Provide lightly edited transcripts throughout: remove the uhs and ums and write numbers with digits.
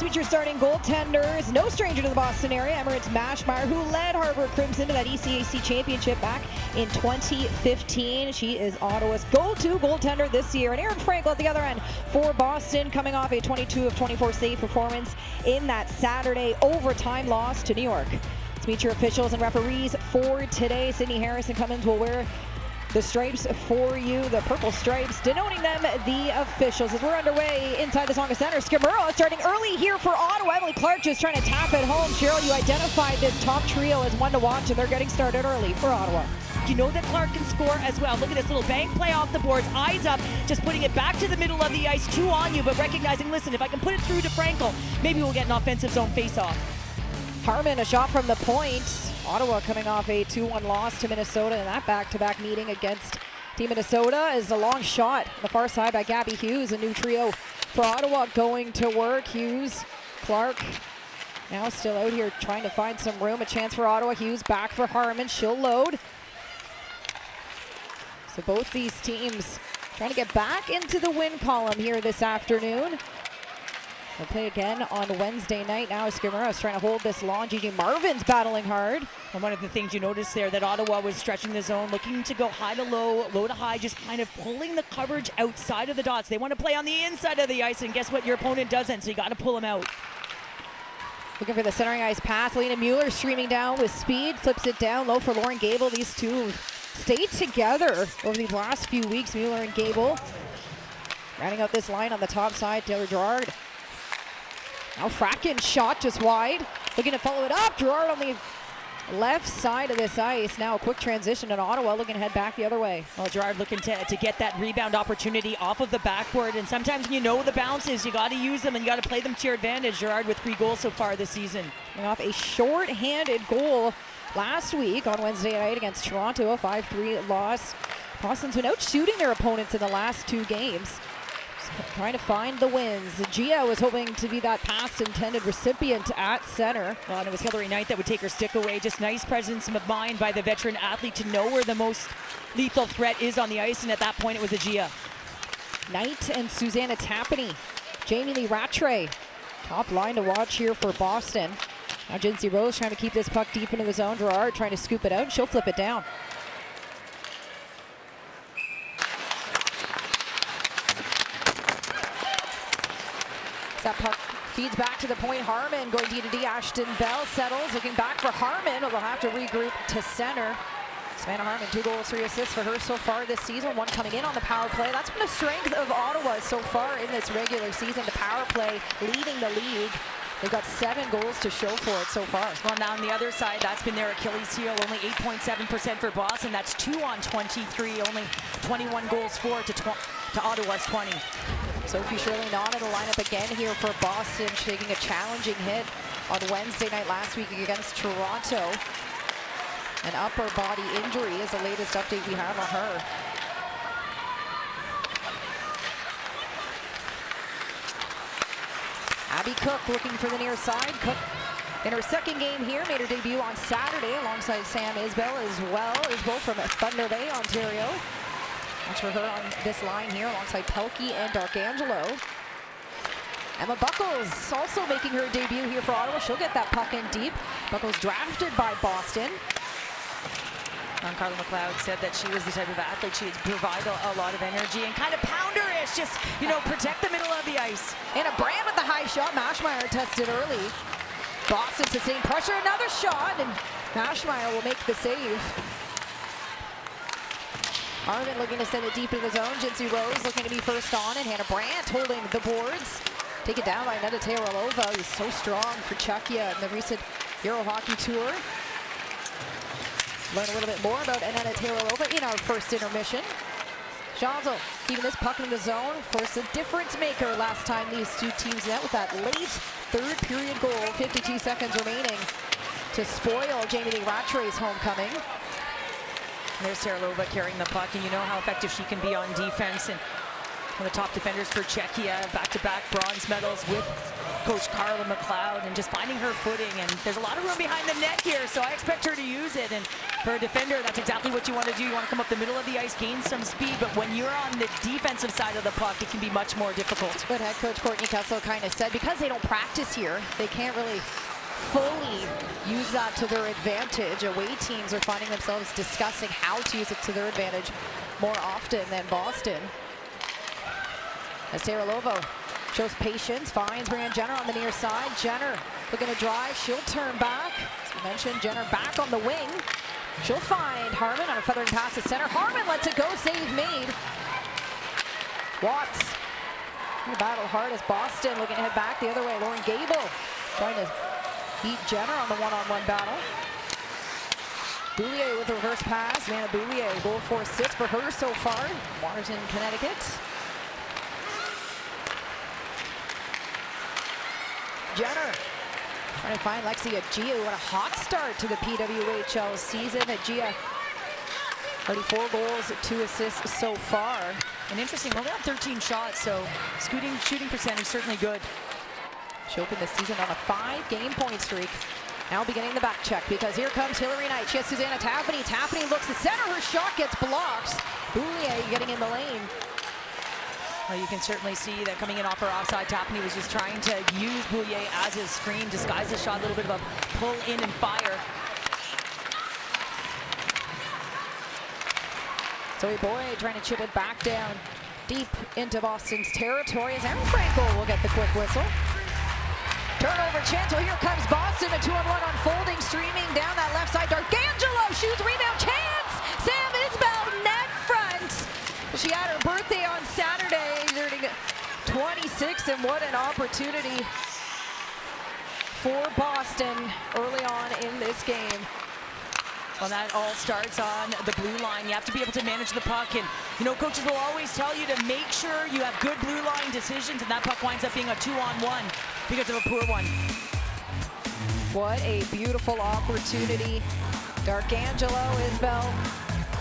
Let's meet your starting goaltenders. No stranger to the Boston area, Emirates Mashmeyer, who led Harvard Crimson to that ECAC championship back in 2015. She is Ottawa's go-to goaltender this year. And Aaron Frankel at the other end for Boston, coming off a 22 of 24 save performance in that Saturday overtime loss to New York. Let's meet your officials and referees for today. Sydney Harris and Cummins will wear the stripes for you, the purple stripes, denoting them the officials. As we're underway inside the Zonka Center, Skimura starting early here for Ottawa. Emily Clark just trying to tap it home. Cheryl, you identified this top trio as one to watch, and they're getting started early for Ottawa. You know that Clark can score as well. Look at this little bank play off the boards, eyes up, just putting it back to the middle of the ice, two on you, but recognizing, listen, if I can put it through to Frankel, maybe we'll get an offensive zone face-off. Harmon, a shot from the point. Ottawa coming off a 2-1 loss to Minnesota in that back-to-back meeting against Team Minnesota is a long shot on the far side by Gabby Hughes. A new trio for Ottawa going to work. Hughes, Clark, now still out here trying to find some room. A chance for Ottawa. Hughes back for Harmon. She'll load. So both these teams trying to get back into the win column here this afternoon. They'll play again on Wednesday night. Now Skimura is trying to hold this long. Gigi Marvin's battling hard. And one of the things you noticed there, that Ottawa was stretching the zone, looking to go high to low to high, just kind of pulling the coverage outside of the dots. They want to play on the inside of the ice, and guess what? Your opponent doesn't, so you got to pull them out. Looking for the centering ice pass. Lena Mueller streaming down with speed, flips it down low for Lauren Gable. These two stayed together over these last few weeks, Mueller and Gable. Rounding out this line on the top side, Taylor Gerard. Now Fracken shot just wide. Looking to follow it up. Gerard on the left side of this ice. Now a quick transition in Ottawa, looking to head back the other way. Well, Gerard looking to get that rebound opportunity off of the backboard. And sometimes when you know the bounces, you got to use them and you got to play them to your advantage. Gerard with 3 goals so far this season. Coming off a short-handed goal last week on Wednesday night against Toronto, a 5-3 loss. Boston's been out shooting their opponents in the last 2 games. Trying to find the wins. Gia was hoping to be that past intended recipient at center. Well, and it was Hillary Knight that would take her stick away. Just nice presence of mind by the veteran athlete to know where the most lethal threat is on the ice, and at that point it was a Gia. Knight and Susanna Tapany. Jamie Lee Rattray. Top line to watch here for Boston. Now Jinsey Rose trying to keep this puck deep into the zone. Gerard trying to scoop it out. She'll flip it down. That puck feeds back to the point. Harmon going D to D. Ashton Bell settles, looking back for Harmon. They'll have to regroup to center. Savannah Harmon, 2 goals, 3 assists for her so far this season. 1 coming in on the power play. That's been a strength of Ottawa so far in this regular season. The power play leading the league. They've got 7 goals to show for it so far. Well, now on the other side, that's been their Achilles heel. Only 8.7% for Boston. That's 2 on 23. Only 21 goals for to Ottawa's 20. Sophie Shirley not in the lineup again here for Boston, taking a challenging hit on Wednesday night last week against Toronto. An upper body injury is the latest update we have on her. Abby Cook looking for the near side. Cook in her 2nd game here, made her debut on Saturday alongside Sam Isbell as well as both from Thunder Bay, Ontario. Watch for her on this line here alongside Pelkey and Darkangelo. Emma Buckles also making her debut here for Ottawa. She'll get that puck in deep. Buckles drafted by Boston. Carla McLeod said that she was the type of athlete she'd provide a lot of energy and kind of pounderish, just, you know, protect the middle of the ice. And a Brand with the high shot. Mashmeyer tested early. Boston sustained pressure, another shot, and Mashmeyer will make the save. Harmon looking to send it deep into the zone. Jinsey Rose looking to be first on, and Hannah Brandt holding the boards. Taken down by Neda Taylorova, who's so strong for Czechia in the recent Euro Hockey Tour. Learn a little bit more about Neda Taylorova in our first intermission. Schazel keeping this puck in the zone. Of course, a difference maker last time these 2 teams met with that late 3rd period goal. 52 seconds remaining to spoil Jamie Lee Rattray's homecoming. There's Taylorova carrying the puck, and you know how effective she can be on defense. And one of the top defenders for Czechia, back-to-back bronze medals with Coach Carla McLeod, and just finding her footing. And there's a lot of room behind the net here, so I expect her to use it. And for a defender, that's exactly what you want to do. You want to come up the middle of the ice, gain some speed, but when you're on the defensive side of the puck, it can be much more difficult. But head coach Courtney Kessel kind of said because they don't practice here, they can't really fully use that to their advantage. Away teams are finding themselves discussing how to use it to their advantage more often than Boston. As Tara Lovo shows patience, finds Brianne Jenner on the near side. Jenner looking to drive, she'll turn back. As we mentioned, Jenner back on the wing. She'll find Harmon on a feathering pass to center. Harmon lets it go, save made. Watts in the battle hard as Boston looking to head back the other way. Lauren Gable trying to beat Jenner on the one-on-one battle. Boulier with a reverse pass. Vanna Boulier, goal for assist for her so far. Waterton, Connecticut. Jenner trying to find Lexi Agia, who had a hot start to the PWHL season. Agia already 4 goals, 2 assists so far. And interesting, only on 13 shots, so shooting percentage certainly good. She opened the season on a 5-game point streak. Now beginning the back check because here comes Hillary Knight. She has Susanna Tapany. Tapany looks to center. Her shot gets blocked. Boulier getting in the lane. Well, you can certainly see that coming in off her offside, Tapany was just trying to use Boulier as his screen, disguise the shot, a little bit of a pull in and fire. Zoe Boyd trying to chip it back down deep into Boston's territory as Erin Frankel will get the quick whistle. Turnover chance. Well, here comes Boston. A 2-on-1 unfolding, streaming down that left side. D'Arcangelo shoots, rebound chance. Sam Isbell net front. She had her birthday on Saturday, turning 26, and what an opportunity for Boston early on in this game. Well, that all starts on the blue line. You have to be able to manage the puck, and you know, coaches will always tell you to make sure you have good blue line decisions, and that puck winds up being a 2-on-1 because of a poor one. What a beautiful opportunity. D'Arcangelo, Isbell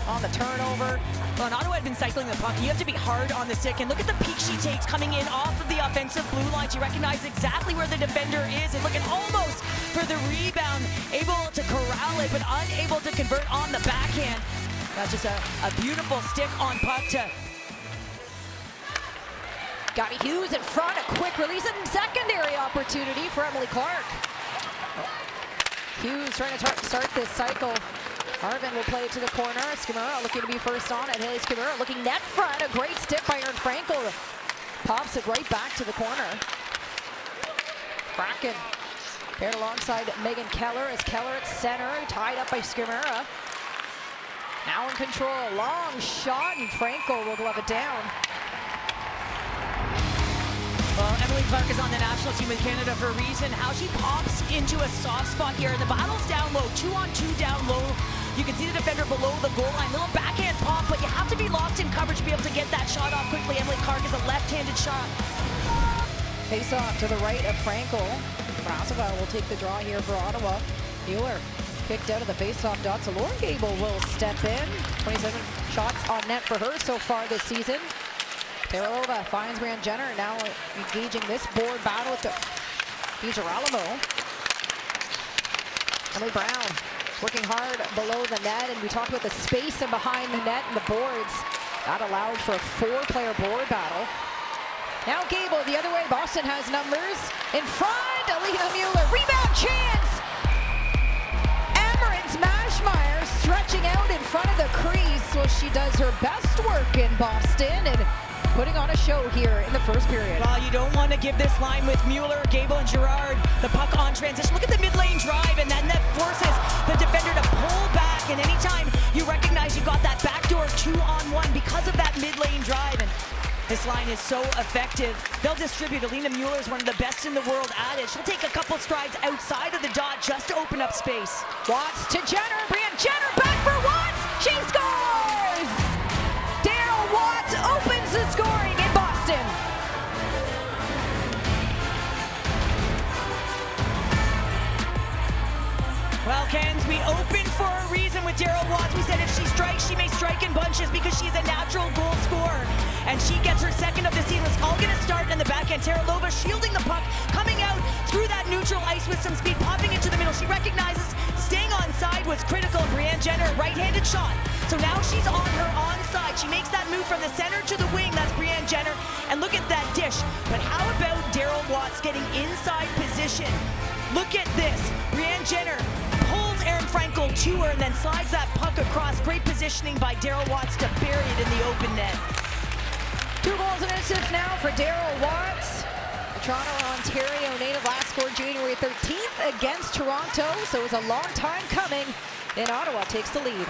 on the turnover. Well, and Ottawa had been cycling the puck. You have to be hard on the stick, and look at the peek she takes coming in off of the offensive blue line. She recognizes exactly where the defender is, and looking almost for the rebound, able to corral it, but unable to convert on the backhand. That's just a beautiful stick on puck to Gabby Hughes in front, a quick release and secondary opportunity for Emily Clark. Hughes trying to start this cycle. Arvin will play it to the corner. Skimura looking to be first on, and Haley Skimura looking net front. A great stick by Erin Frankel. Pops it right back to the corner. Kraken paired alongside Megan Keller as Keller at center, tied up by Skimura. Now in control, long shot, and Frankel will glove it down. Well, Emily Clark is on the national team with Canada for a reason. How she pops into a soft spot here. The battle's down low, 2-on-2 down low. You can see the defender below the goal line. Little backhand pop, but you have to be locked in coverage to be able to get that shot off quickly. Emily Clark is a left-handed shot. Face off to the right of Frankel. Brasova will take the draw here for Ottawa. Mueller kicked out of the face-off dot, so Lauren Gable will step in. 27 shots on net for her so far this season. Terralova finds Brianne Jenner, now engaging this board battle with DiGirolamo. Emily Brown working hard below the net, and we talked about the space and behind the net and the boards. That allowed for a 4-player board battle. Now Gable the other way. Boston has numbers. In front, Alina Mueller. Rebound chance! Amarantz Mashmeyer stretching out in front of the crease. Well, she does her best work in Boston and putting on a show here in the first period. Well, you don't want to give this line with Mueller, Gable, and Girard the puck on transition. Look at the mid-lane drive, and then that forces the defender to pull back. And anytime you recognize you got that backdoor 2-on-1 because of that mid-lane drive, and this line is so effective. They'll distribute. Alina Mueller is one of the best in the world at it. She'll take a couple strides outside of the dot just to open up space. Watts to Jenner. Brianne Jenner back for Watts. She scores! Daryl Watts opens the scoring in Boston. Well, Kens, we opened for a reason with Daryl Watts. We said if she strikes, she may strike in bunches because she's a natural goal scorer. And she gets her second of the season. It's all going to start in the backhand. Terralova shielding the puck, coming out neutral ice with some speed, popping into the middle. She recognizes staying onside was critical. Brianne Jenner, right-handed shot. So now she's on her onside. She makes that move from the center to the wing. That's Brianne Jenner. And look at that dish. But how about Daryl Watts getting inside position? Look at this. Brianne Jenner pulls Erin Frankel to her and then slides that puck across. Great positioning by Daryl Watts to bury it in the open net. 2 goals and assists now for Daryl Watts. The Toronto, Ontario native last scored January 13th against Toronto, so it was a long time coming. And Ottawa takes the lead.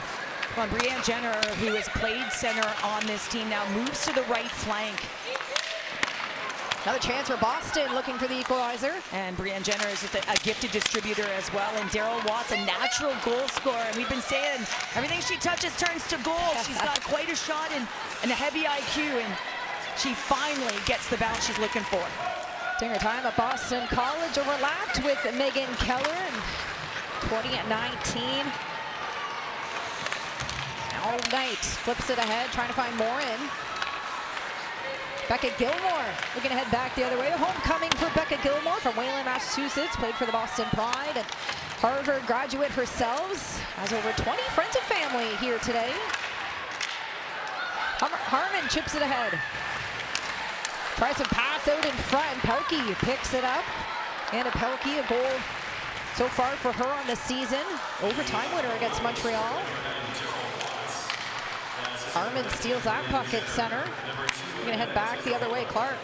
Well, Brianne Jenner, who has played center on this team now, moves to the right flank. Another chance for Boston, looking for the equalizer. And Brianne Jenner is just a gifted distributor as well. And Daryl Watts, a natural goal scorer. And we've been saying everything she touches turns to gold. She's got quite a shot and a heavy IQ. And she finally gets the bounce she's looking for. During her time at Boston College, overlapped with Megan Keller in 2019. All night, flips it ahead, trying to find more in. Becca Gilmore looking to head back the other way. The homecoming for Becca Gilmore from Wayland, Massachusetts. Played for the Boston Pride and Harvard graduate herself. Has over 20 friends and family here today. Harmon chips it ahead. Tries to pass out in front. Pelkey picks it up. Anna Pelkey, a goal so far for her on the season. Overtime winner against Montreal. Harmon steals that puck at center. We're going to head back the other way. Clark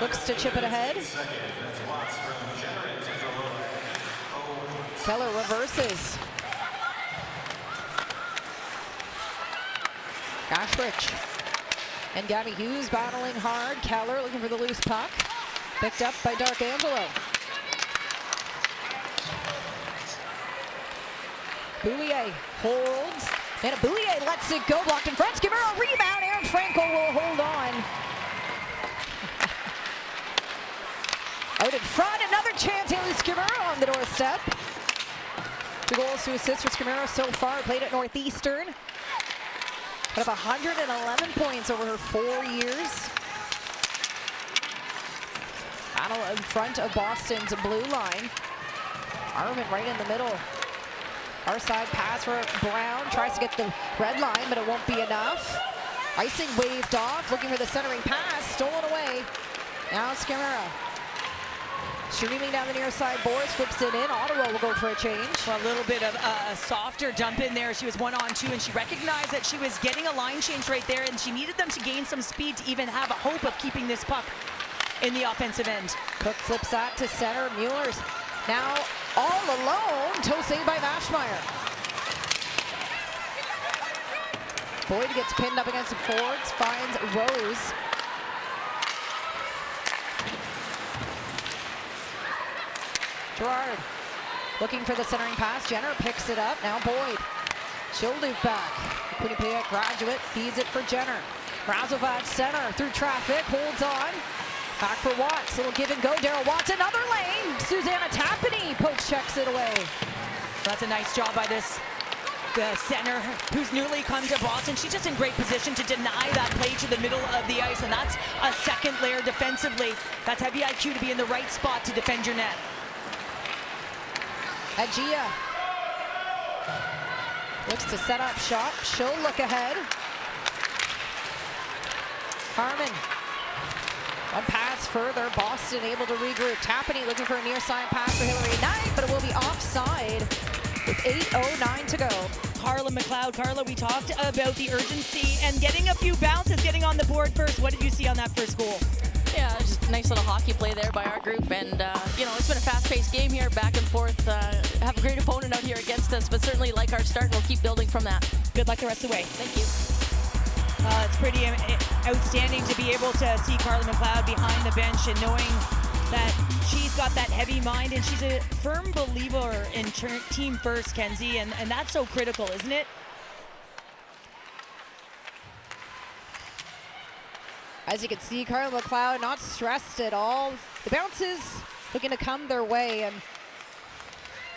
looks to chip it ahead. Keller reverses. Gashrich and Gabby Hughes battling hard. Keller looking for the loose puck. Picked up by Dark Angelo. Boulier holds. And Boulier lets it go, blocked in front. Give her a rebound. Erin Frankel will hold on. Out in front, another chance. Haley Skimmer on the doorstep. 2 goals, 2 assists for Skimmer so far. Played at Northeastern. Put up 111 points over her 4 years. Battle in front of Boston's blue line. Armin right in the middle. Our side pass for Brown. Tries to get the red line, but it won't be enough. Icing waved off. Looking for the centering pass. Stolen away. Now Skimera. Streaming down the near side. Boris flips it in. Ottawa will go for a change. Well, a little bit of a softer dump in there. She was 1-on-2, and she recognized that she was getting a line change right there, and she needed them to gain some speed to even have a hope of keeping this puck in the offensive end. Cook flips that to center. Mueller's now all alone. Toe saved by Mashmeyer. Boyd gets pinned up against the boards. Finds Rose. Gerard looking for the centering pass. Jenner picks it up. Now Boyd. She'll loop back. Quinnipiac graduate feeds it for Jenner. Razovad center through traffic. Holds on. Back for Watts. Little give and go. Daryl Watts. Another lane. Susanna Tapany poke checks it away. That's a nice job by the center who's newly come to Boston. She's just in great position to deny that play to the middle of the ice, and that's a second layer defensively. That's heavy IQ to be in the right spot to defend your net. Agia looks to set up shot. She'll look ahead. Harmon. One pass further. Boston able to regroup. Tapany looking for a near side pass for Hillary Knight, but it will be offside with 8:09 to go. Carla McLeod. Carla, we talked about the urgency and getting a few bounces, getting on the board first. What did you see on that first goal? Yeah, just a nice little hockey play there by our group, and you know, it's been a fast-paced game here, back and forth. Have a great opponent out here against us, but certainly like our start, and we'll keep building from that. Good luck the rest of the way. Thank you. It's pretty outstanding to be able to see Carla McLeod behind the bench and knowing that she's got that heavy mind, and she's a firm believer in team first, Kenzie, and that's so critical, isn't it? As you can see, Carla McLeod not stressed at all. The bounces looking to come their way, and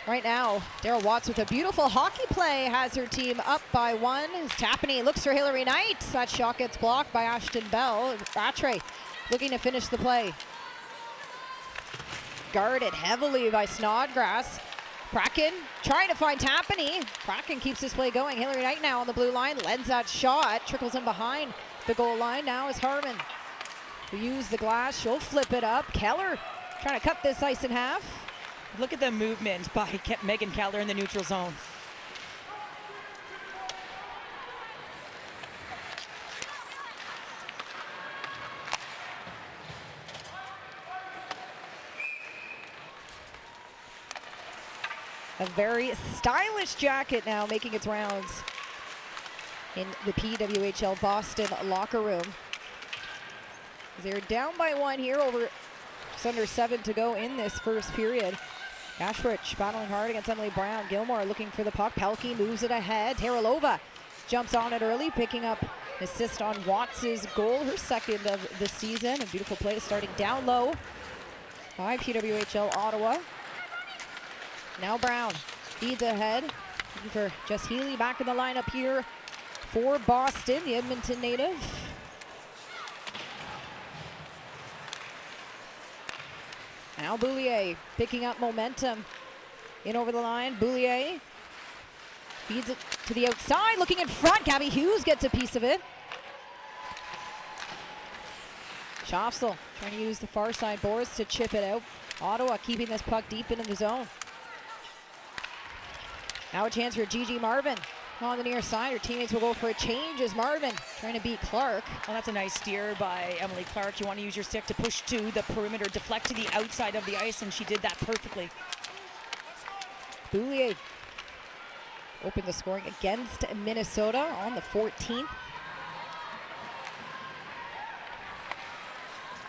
right now, Daryl Watts with a beautiful hockey play has her team up by 1. Tapany looks for Hillary Knight. That shot gets blocked by Ashton Bell. Rattray looking to finish the play. guarded heavily by Snodgrass. Kraken trying to find Tapani. Kraken keeps this play going. Hillary Knight now on the blue line, lends that shot, trickles in behind the goal line. Now is Harmon, who used the glass. She'll flip it up. Keller trying to cut this ice in half. Look at the movement by Megan Keller in the neutral zone. A very stylish jacket now making its rounds in the PWHL Boston locker room. They're down by 1 here, over just under 7 to go in this first period. Ashbridge battling hard against Emily Brown. Gilmore looking for the puck. Pelkey moves it ahead. Teralova jumps on it early, picking up an assist on Watts' goal, her second of the season. A beautiful play starting down low by PWHL Ottawa. Now Brown feeds ahead, looking for Jess Healy back in the lineup here for Boston, the Edmonton native. Now Boulier picking up momentum in over the line. Boulier feeds it to the outside, looking in front. Gabby Hughes gets a piece of it. Schafsel trying to use the far side boards to chip it out. Ottawa keeping this puck deep into the zone. Now a chance for Gigi Marvin on the near side. Her teammates will go for a change as Marvin trying to beat Clark. Well, that's a nice steer by Emily Clark. You want to use your stick to push to the perimeter, deflect to the outside of the ice, and she did that perfectly. Boulier opened the scoring against Minnesota on the 14th.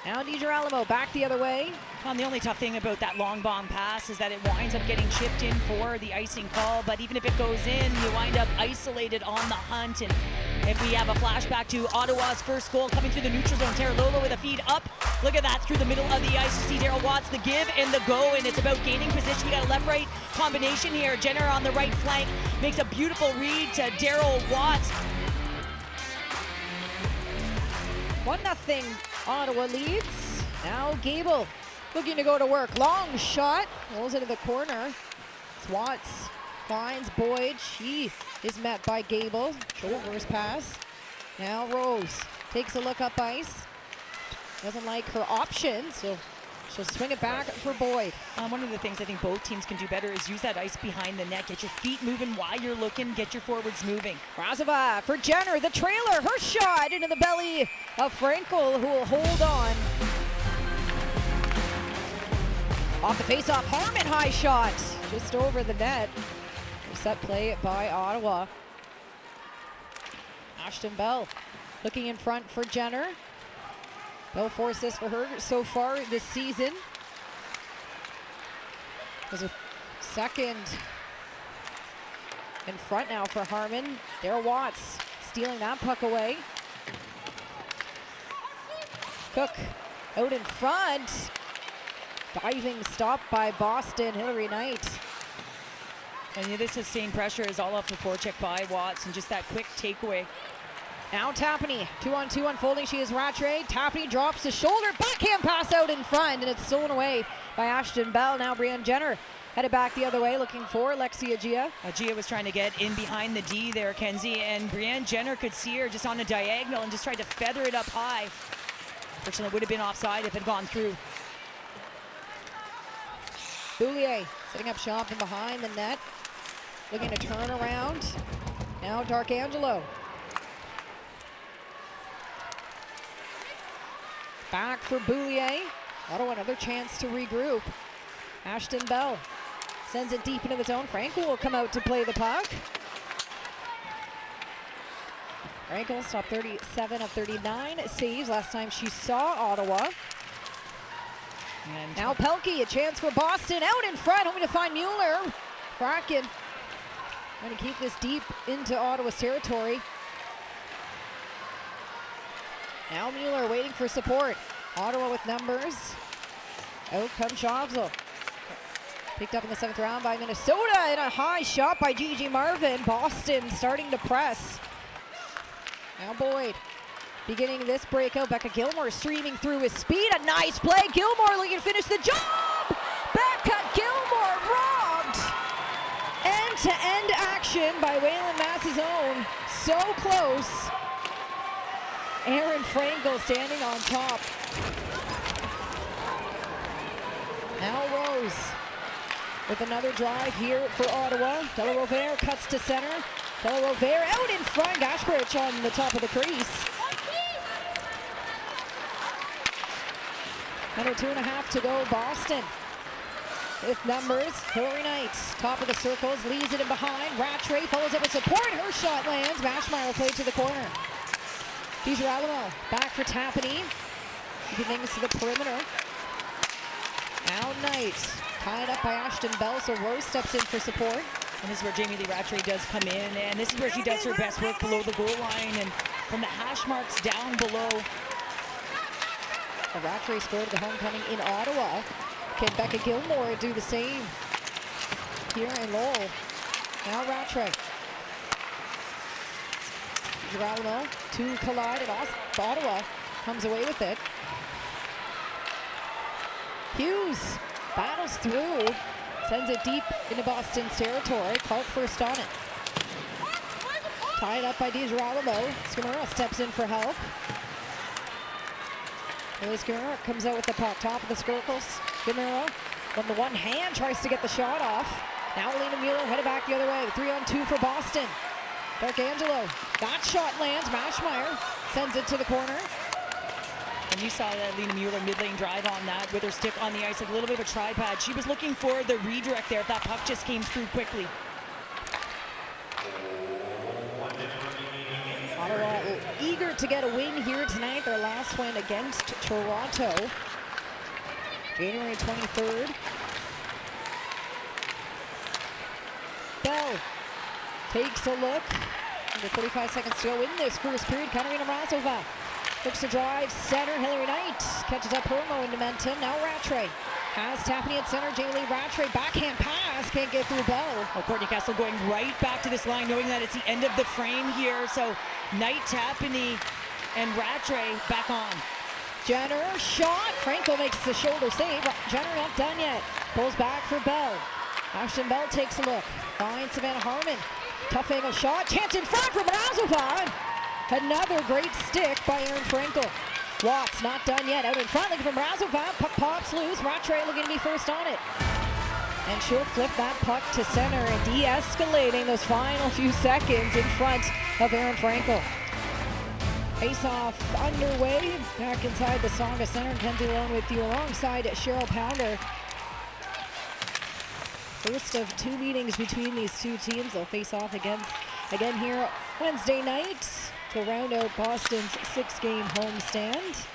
Now DiGirolamo back the other way. The only tough thing about that long bomb pass is that it winds up getting chipped in for the icing call, but even if it goes in, you wind up isolated on the hunt. And if we have a flashback to Ottawa's first goal coming through the neutral zone, Tara Lola with a feed up. Look at that through the middle of the ice. You see Daryl Watts, the give and the go, and it's about gaining position. We got a left-right combination here. Jenner on the right flank makes a beautiful read to Daryl Watts. 1-0 Ottawa leads. Now Gable looking to go to work. Long shot, rolls into the corner. Watts finds Boyd. She is met by Gable. Reverse pass. Now Rose takes a look up ice. Doesn't like her options, so she'll swing it back for Boyd. One of the things I think both teams can do better is use that ice behind the net. Get your feet moving while you're looking. Get your forwards moving. Razova for Jenner, the trailer. Her shot into the belly of Frankel, who will hold on. Off the face-off, Harmon high shot. Just over the net. Set play by Ottawa. Ashton Bell looking in front for Jenner. Bell 4 assists for her so far this season. There's a second in front now for Harmon. Daryl Watts stealing that puck away. Cook out in front. Diving stop by Boston, Hillary Knight. And this sustained pressure is all off the forecheck by Watts and just that quick takeaway. Now Tapani, 2-on-2 unfolding. She is Rattray. Tapani drops the shoulder, backhand pass out in front, and it's stolen away by Ashton Bell. Now Brianne Jenner headed back the other way, looking for Lexia Gia. Gia was trying to get in behind the D there, Kenzie, and Brianne Jenner could see her just on a diagonal and just tried to feather it up high. Fortunately, it would have been offside if it had gone through. Boulier setting up shop from behind the net, looking to turn around. Now Darkangelo. Back for Boulier. Ottawa another chance to regroup. Ashton Bell sends it deep into the zone. Frankel will come out to play the puck. Frankel stopped 37 of 39 saves last time she saw Ottawa. And now Pelkey, a chance for Boston out in front, hoping to find Mueller. Kraken trying to keep this deep into Ottawa's territory. Now Mueller waiting for support. Ottawa with numbers. Out comes Schafsel. Picked up in the 7th round by Minnesota, and a high shot by Gigi Marvin. Boston starting to press. Now Boyd beginning this breakout. Becca Gilmore streaming through with speed. A nice play. Gilmore looking to finish the job. Rebecca Gilmore robbed. End-to-end action by Wayland Mass's own. So close. Aaron Frankel standing on top. Now Rose with another drive here for Ottawa. Della Rovere cuts to center. Della Rovere out in front. Gashbridge on the top of the crease. Under 2.5 to go, Boston. With numbers, Hillary Knight, top of the circles, leaves it in behind. Rattray follows up with support. Her shot lands. Mashmeyer played to the corner. DiGirolamo back for Tapani. Keeping things to the perimeter. Now Knight, tied up by Ashton Bell, so Rose steps in for support. And this is where Jamie Lee Rattray does come in, and this is where she does her best work below the goal line and from the hash marks down below. Rattray scored the homecoming in Ottawa. Can Becca Gilmore do the same here in Lowell? Now Rattray. Girolamo to collide, and Ottawa comes away with it. Hughes battles through, sends it deep into Boston's territory. Clark first on it. Tied up by DiGirolamo. Skimura steps in for help. Skimura comes out with the puck, top of the circles. Skimura from the one hand tries to get the shot off. Now Alina Mueller headed back the other way. 3-on-2 for Boston. Darkangelo, that shot lands. Mashmeyer sends it to the corner. And you saw that Alina Mueller mid-lane drive on that with her stick on the ice, like a little bit of a tripod. She was looking for the redirect there if that puck just came through quickly. Ottawa eager to get a win here tonight. Their last win against Toronto, January 23rd. Bell takes a look. Under 45 seconds to go in this first period. Katarina Mrazova looks to drive center. Hillary Knight catches up her momentum. Now Rattray has Tapani at center. Jamie Lee Rattray backhand pass. Can't get through Bell. Oh, Courtney Castle going right back to this line, knowing that it's the end of the frame here. So Knight, Tapani, and Rattray back on. Jenner shot. Franco makes the shoulder save. Jenner not done yet. Pulls back for Bell. Ashton Bell takes a look. Finds Savannah Harmon. Tough angle shot. Chance in front for Mrazova. Another great stick by Aaron Frankel. Watts not done yet. Out in front looking for Mrazova. Puck pops loose. Rattray looking to be first on it. And she'll flip that puck to center and de-escalating those final few seconds in front of Aaron Frankel. Face-off underway. Back inside the Songa Center. Kenzie Lone with you alongside Cheryl Pounder. First of two meetings between these two teams. They'll face off again here Wednesday night to round out Boston's 6-game homestand.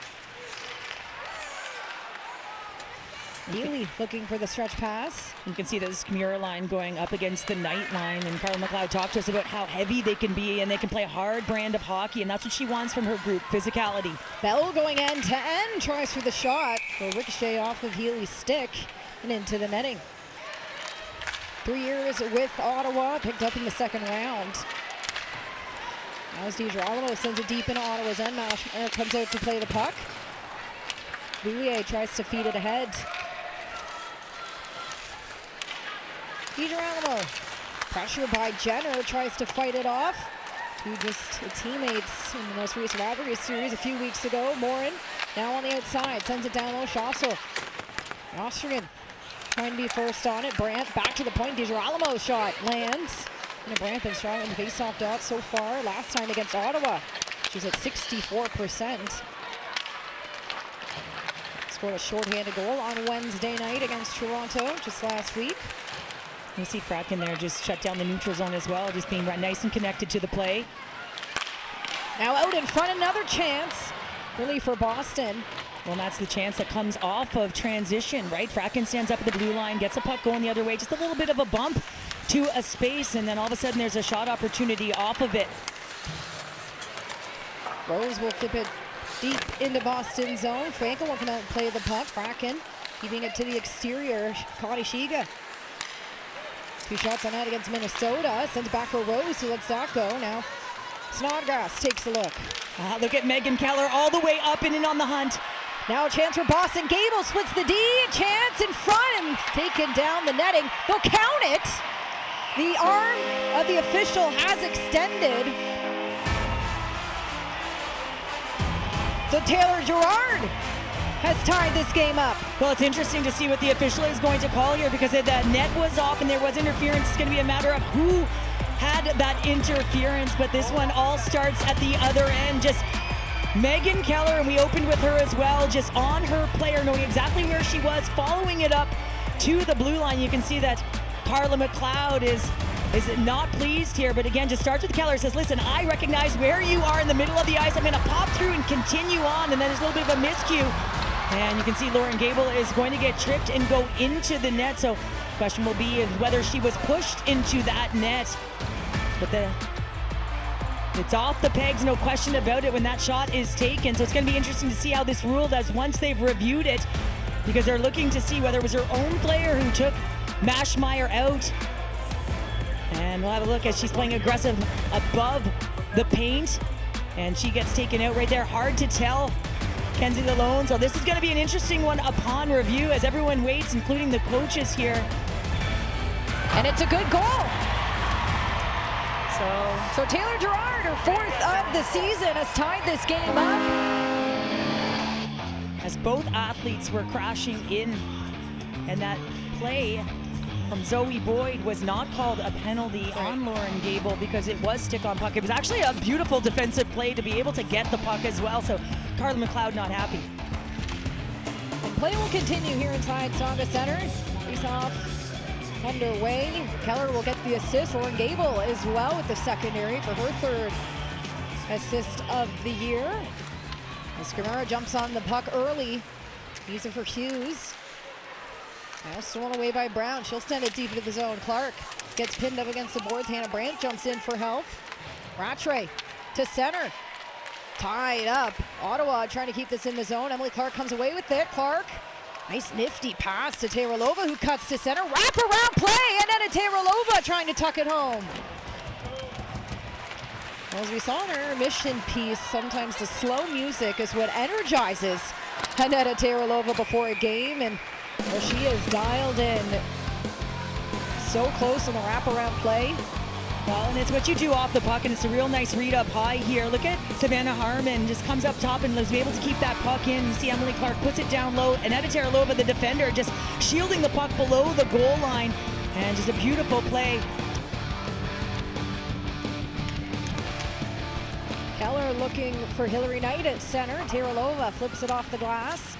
Healy looking for the stretch pass. You can see this Kimura line going up against the Knight line, and Carla McLeod talked to us about how heavy they can be, and they can play a hard brand of hockey, and that's what she wants from her group, physicality. Bell going end to end, tries for the shot. Will ricochet off of Healy's stick and into the netting. 3 years with Ottawa, picked up in the second round. Now as DiGirolamo sends it deep into Ottawa's end. Mashmeyer comes out to play the puck. Bouillier tries to feed it ahead. DiGirolamo, pressured by Jenner, tries to fight it off. Two just teammates in the most recent rivalry series a few weeks ago. Morin now on the outside, sends it down low. Schossel. Ostergen trying to be first on it. Brandt back to the point. DiGirolamo's shot lands. And Brandt been strong in the faceoff dot so far. Last time against Ottawa, she's at 64%. Scored a shorthanded goal on Wednesday night against Toronto just last week. You see Fratkin there just shut down the neutral zone as well, just being nice and connected to the play. Now out in front, another chance, really for Boston. Well, and that's the chance that comes off of transition, right? Fratkin stands up at the blue line, gets a puck going the other way, just a little bit of a bump to a space, and then all of a sudden there's a shot opportunity off of it. Rose will flip it deep into Boston zone. Frankel will come out and play the puck. Fratkin keeping it to the exterior. Connie Shiga. 2 shots on that against Minnesota. Sends it back for Rose, who lets that go. Now Snodgrass takes a look. Look at Megan Keller all the way up and in on the hunt. Now a chance for Boston. Gable splits the D. A chance in front and taken down the netting. They'll count it. The arm of the official has extended. So Taylor Girard has tied this game up. Well, it's interesting to see what the official is going to call here because the net was off and there was interference. It's going to be a matter of who had that interference, but this one all starts at the other end. Just Megan Keller, and we opened with her as well, just on her player, knowing exactly where she was, following it up to the blue line. You can see that Carla McLeod is not pleased here, but again, just starts with Keller, says, listen, I recognize where you are in the middle of the ice. I'm going to pop through and continue on, and then there's a little bit of a miscue. And you can see Lauren Gable is going to get tripped and go into the net, so the question will be whether she was pushed into that net. But it's off the pegs, no question about it, when that shot is taken. So it's going to be interesting to see how this rule does once they've reviewed it, because they're looking to see whether it was her own player who took Mashmeyer out. And we'll have a look as she's playing aggressive above the paint, and she gets taken out right there. Hard to tell, Kenzie Lalone. So this is going to be an interesting one upon review as everyone waits, including the coaches here. And it's a good goal. So Taylor Girard, her fourth of the season, has tied this game up. As both athletes were crashing in, and that play from Zoe Boyd was not called a penalty on Lauren Gable because it was stick on puck. It was actually a beautiful defensive play to be able to get the puck as well. So Carla McLeod not happy. And play will continue here inside Saga Center. Face-off underway. Keller will get the assist. Lauren Gable as well with the secondary for her third assist of the year. As Gamera jumps on the puck early. Use it for Hughes. Now stolen away by Brown. She'll send it deep into the zone. Clark gets pinned up against the boards. Hannah Brandt jumps in for help. Rattray to center. Tied up. Ottawa trying to keep this in the zone. Emily Clark comes away with it. Clark. Nice nifty pass to Taylorova, who cuts to center. Wrap around play, and then a Taylorova trying to tuck it home. Well, as we saw in her mission piece, sometimes the slow music is what energizes Hanetta Taylorova before a game, and well, she is dialed in so close on the wraparound play. Well, and it's what you do off the puck, and it's a real nice read up high here. Look at Savannah Harmon, just comes up top and was able to keep that puck in. You see Emily Clark puts it down low, and Edith Terralova, the defender, just shielding the puck below the goal line, and just a beautiful play. Keller looking for Hillary Knight at center. Terralova flips it off the glass.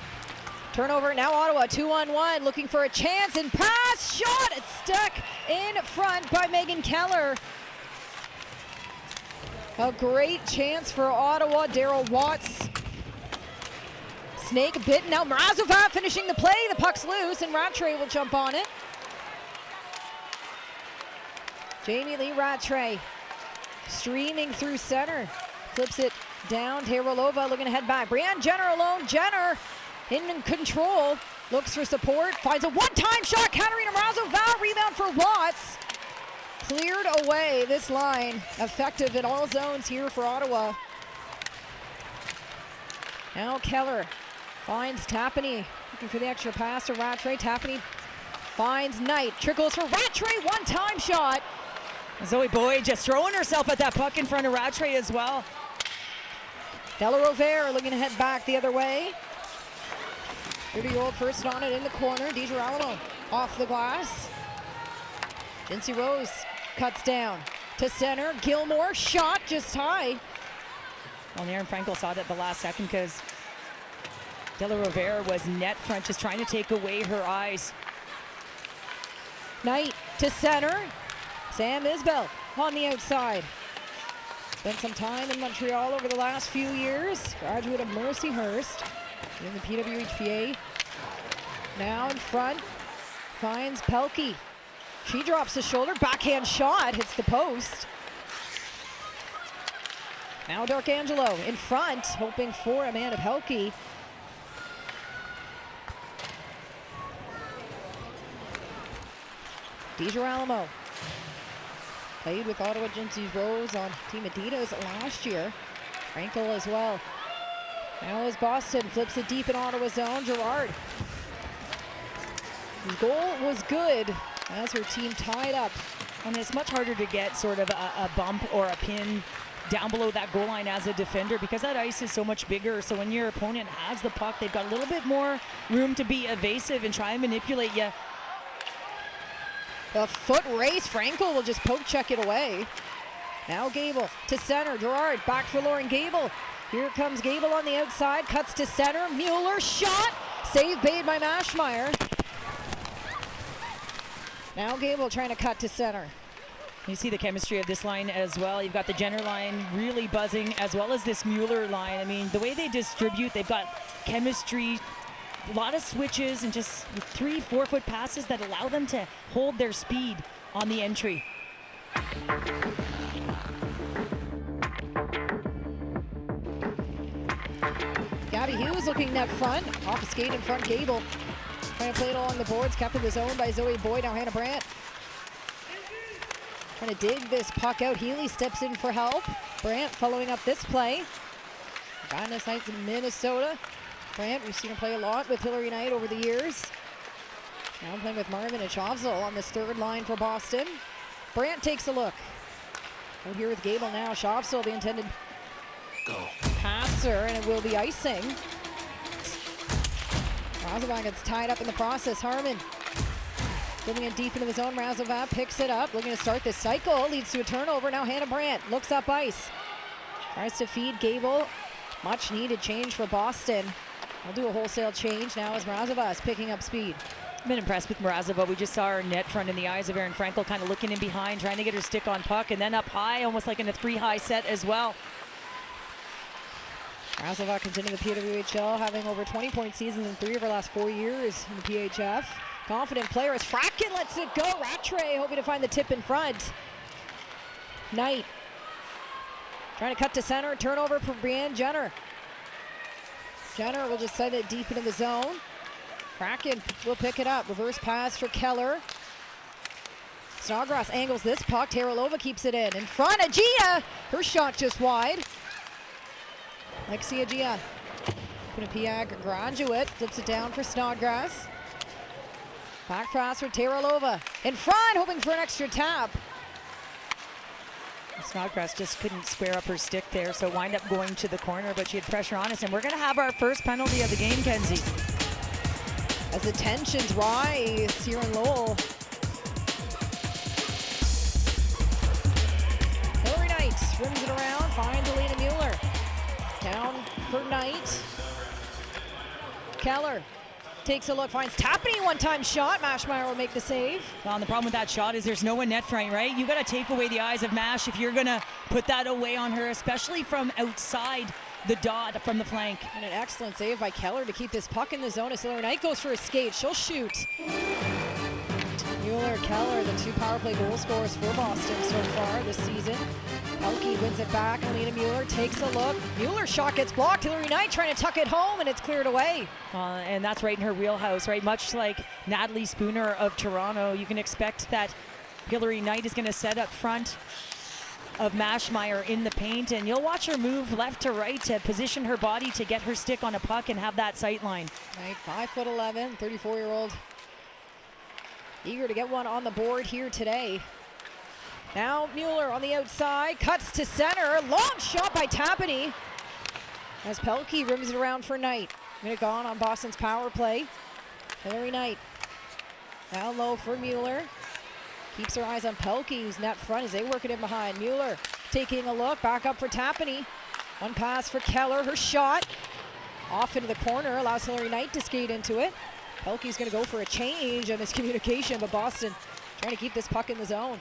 Turnover, now Ottawa 2-on-1, looking for a chance, and pass, shot, it's stuck in front by Megan Keller. A great chance for Ottawa. Daryl Watts. Snake bitten, now Mrazova finishing the play, the puck's loose, and Rattray will jump on it. Jamie Lee Rattray streaming through center, flips it down, Terralova looking to head back. Brianne Jenner alone, Jenner in control, looks for support, finds a one-time shot, Katarina Mrazova, rebound for Watts. Cleared away this line, effective in all zones here for Ottawa. Now Keller finds Tapani, looking for the extra pass to Rattray. Tapani finds Knight, trickles for Rattray, one-time shot. Zoe Boyd just throwing herself at that puck in front of Rattray as well. Della Rovere looking to head back the other way. 30-year-old first on it in the corner. DiGirolamo off the glass. Lindsay Rose cuts down to center. Gilmore shot just high. Well, Aaron Frankel saw it at the last second because Della Rovere was net front, just trying to take away her eyes. Knight to center. Sam Isbell on the outside. Spent some time in Montreal over the last few years. Graduate of Mercyhurst in the PWHPA. Now in front, finds Pelkey. She drops the shoulder, backhand shot, hits the post. Now D'Arcangelo in front, hoping for Amanda Pelkey. DiGirolamo played with Ottawa Jincy Rose on Team Adidas last year. Frankel as well. Now as Boston flips it deep in Ottawa zone, Girard. His goal was good as her team tied up. And it's much harder to get sort of a bump or a pin down below that goal line as a defender because that ice is so much bigger. So when your opponent has the puck, they've got a little bit more room to be evasive and try and manipulate you. The foot race, Frankel will just poke check it away. Now Gable to center, Girard back for Lauren Gable. Here comes Gable on the outside, cuts to center, Mueller shot, save made by Maschmeyer. Now Gable trying to cut to center. You see the chemistry of this line as well. You've got the Jenner line really buzzing as well as this Mueller line. I mean, the way they distribute, they've got chemistry, a lot of switches and just 3-4 foot passes that allow them to hold their speed on the entry. Gabby Hughes looking net front, off a skate in front, Gable. Trying to play it along the boards, kept in the zone by Zoe Boyd, now Hannah Brandt. Trying to dig this puck out, Healy steps in for help. Brandt following up this play. Goddess Knights in Minnesota. Brandt, we've seen her play a lot with Hillary Knight over the years. Now playing with Marvin and Shavzel on this third line for Boston. Brandt takes a look. Out here with Gable now, Shavzel, the intended passer, and it will be icing. Razova gets tied up in the process. Harmon putting it deep into the zone. Razova picks it up, looking to start this cycle. Leads to a turnover. Now Hannah Brandt looks up ice. Tries to feed Gable. Much needed change for Boston. I'll do a wholesale change now as Razova is picking up speed. I've been impressed with Mrazova. We just saw her net front in the eyes of Erin Frankel, kind of looking in behind, trying to get her stick on puck, and then up high, almost like in a 3-high set as well. Razova continuing the PWHL, having over 20-point seasons in 3 of her last 4 years in the PHF. Confident player as Fracken lets it go. Rattray hoping to find the tip in front. Knight trying to cut to center. Turnover for Brianne Jenner. Jenner will just send it deep into the zone. Kraken will pick it up. Reverse pass for Keller. Snodgrass angles this puck. Teralova keeps it in. In front, Agia. Her shot just wide. Lexia Agia. Quinnipiac graduate. Flips it down for Snodgrass. Back pass for Teralova. In front, hoping for an extra tap. Snodgrass just couldn't square up her stick there, so wind up going to the corner, but she had pressure on us, and we're going to have our first penalty of the game, Kenzie. As the tensions rise here in Lowell. Hillary Knight rims it around, finds Elena Mueller. Down for Knight. Keller takes a look, finds Tapany, one-time shot. Maschmeyer will make the save. Well, and the problem with that shot is there's no one net front, right? You got to take away the eyes of Mash if you're going to put that away on her, especially from outside the dot from the flank. And an excellent save by Keller to keep this puck in the zone as Hillary Knight goes for a skate. She'll shoot. Mueller, Keller, the 2 power play goal scorers for Boston so far this season. Pelkey wins it back. Alina Mueller takes a look. Mueller's shot gets blocked. Hillary Knight trying to tuck it home, and it's cleared away. And that's right in her wheelhouse, right? Much like Natalie Spooner of Toronto, you can expect that Hillary Knight is going to set up front of Maschmeyer in the paint, and you'll watch her move left to right to position her body to get her stick on a puck and have that sight line. Right, 5'11", 34-year-old. Eager to get one on the board here today. Now Mueller on the outside, cuts to center. Long shot by Tapany. As Pelkey rims it around for Knight. Minute gone on Boston's power play. Hillary Knight down low for Mueller. Keeps her eyes on Pelkey, who's net front as they work it in behind. Mueller taking a look, back up for Tapany. One pass for Keller, her shot. Off into the corner, allows Hillary Knight to skate into it. Pelkey's gonna go for a change on this communication, but Boston trying to keep this puck in the zone.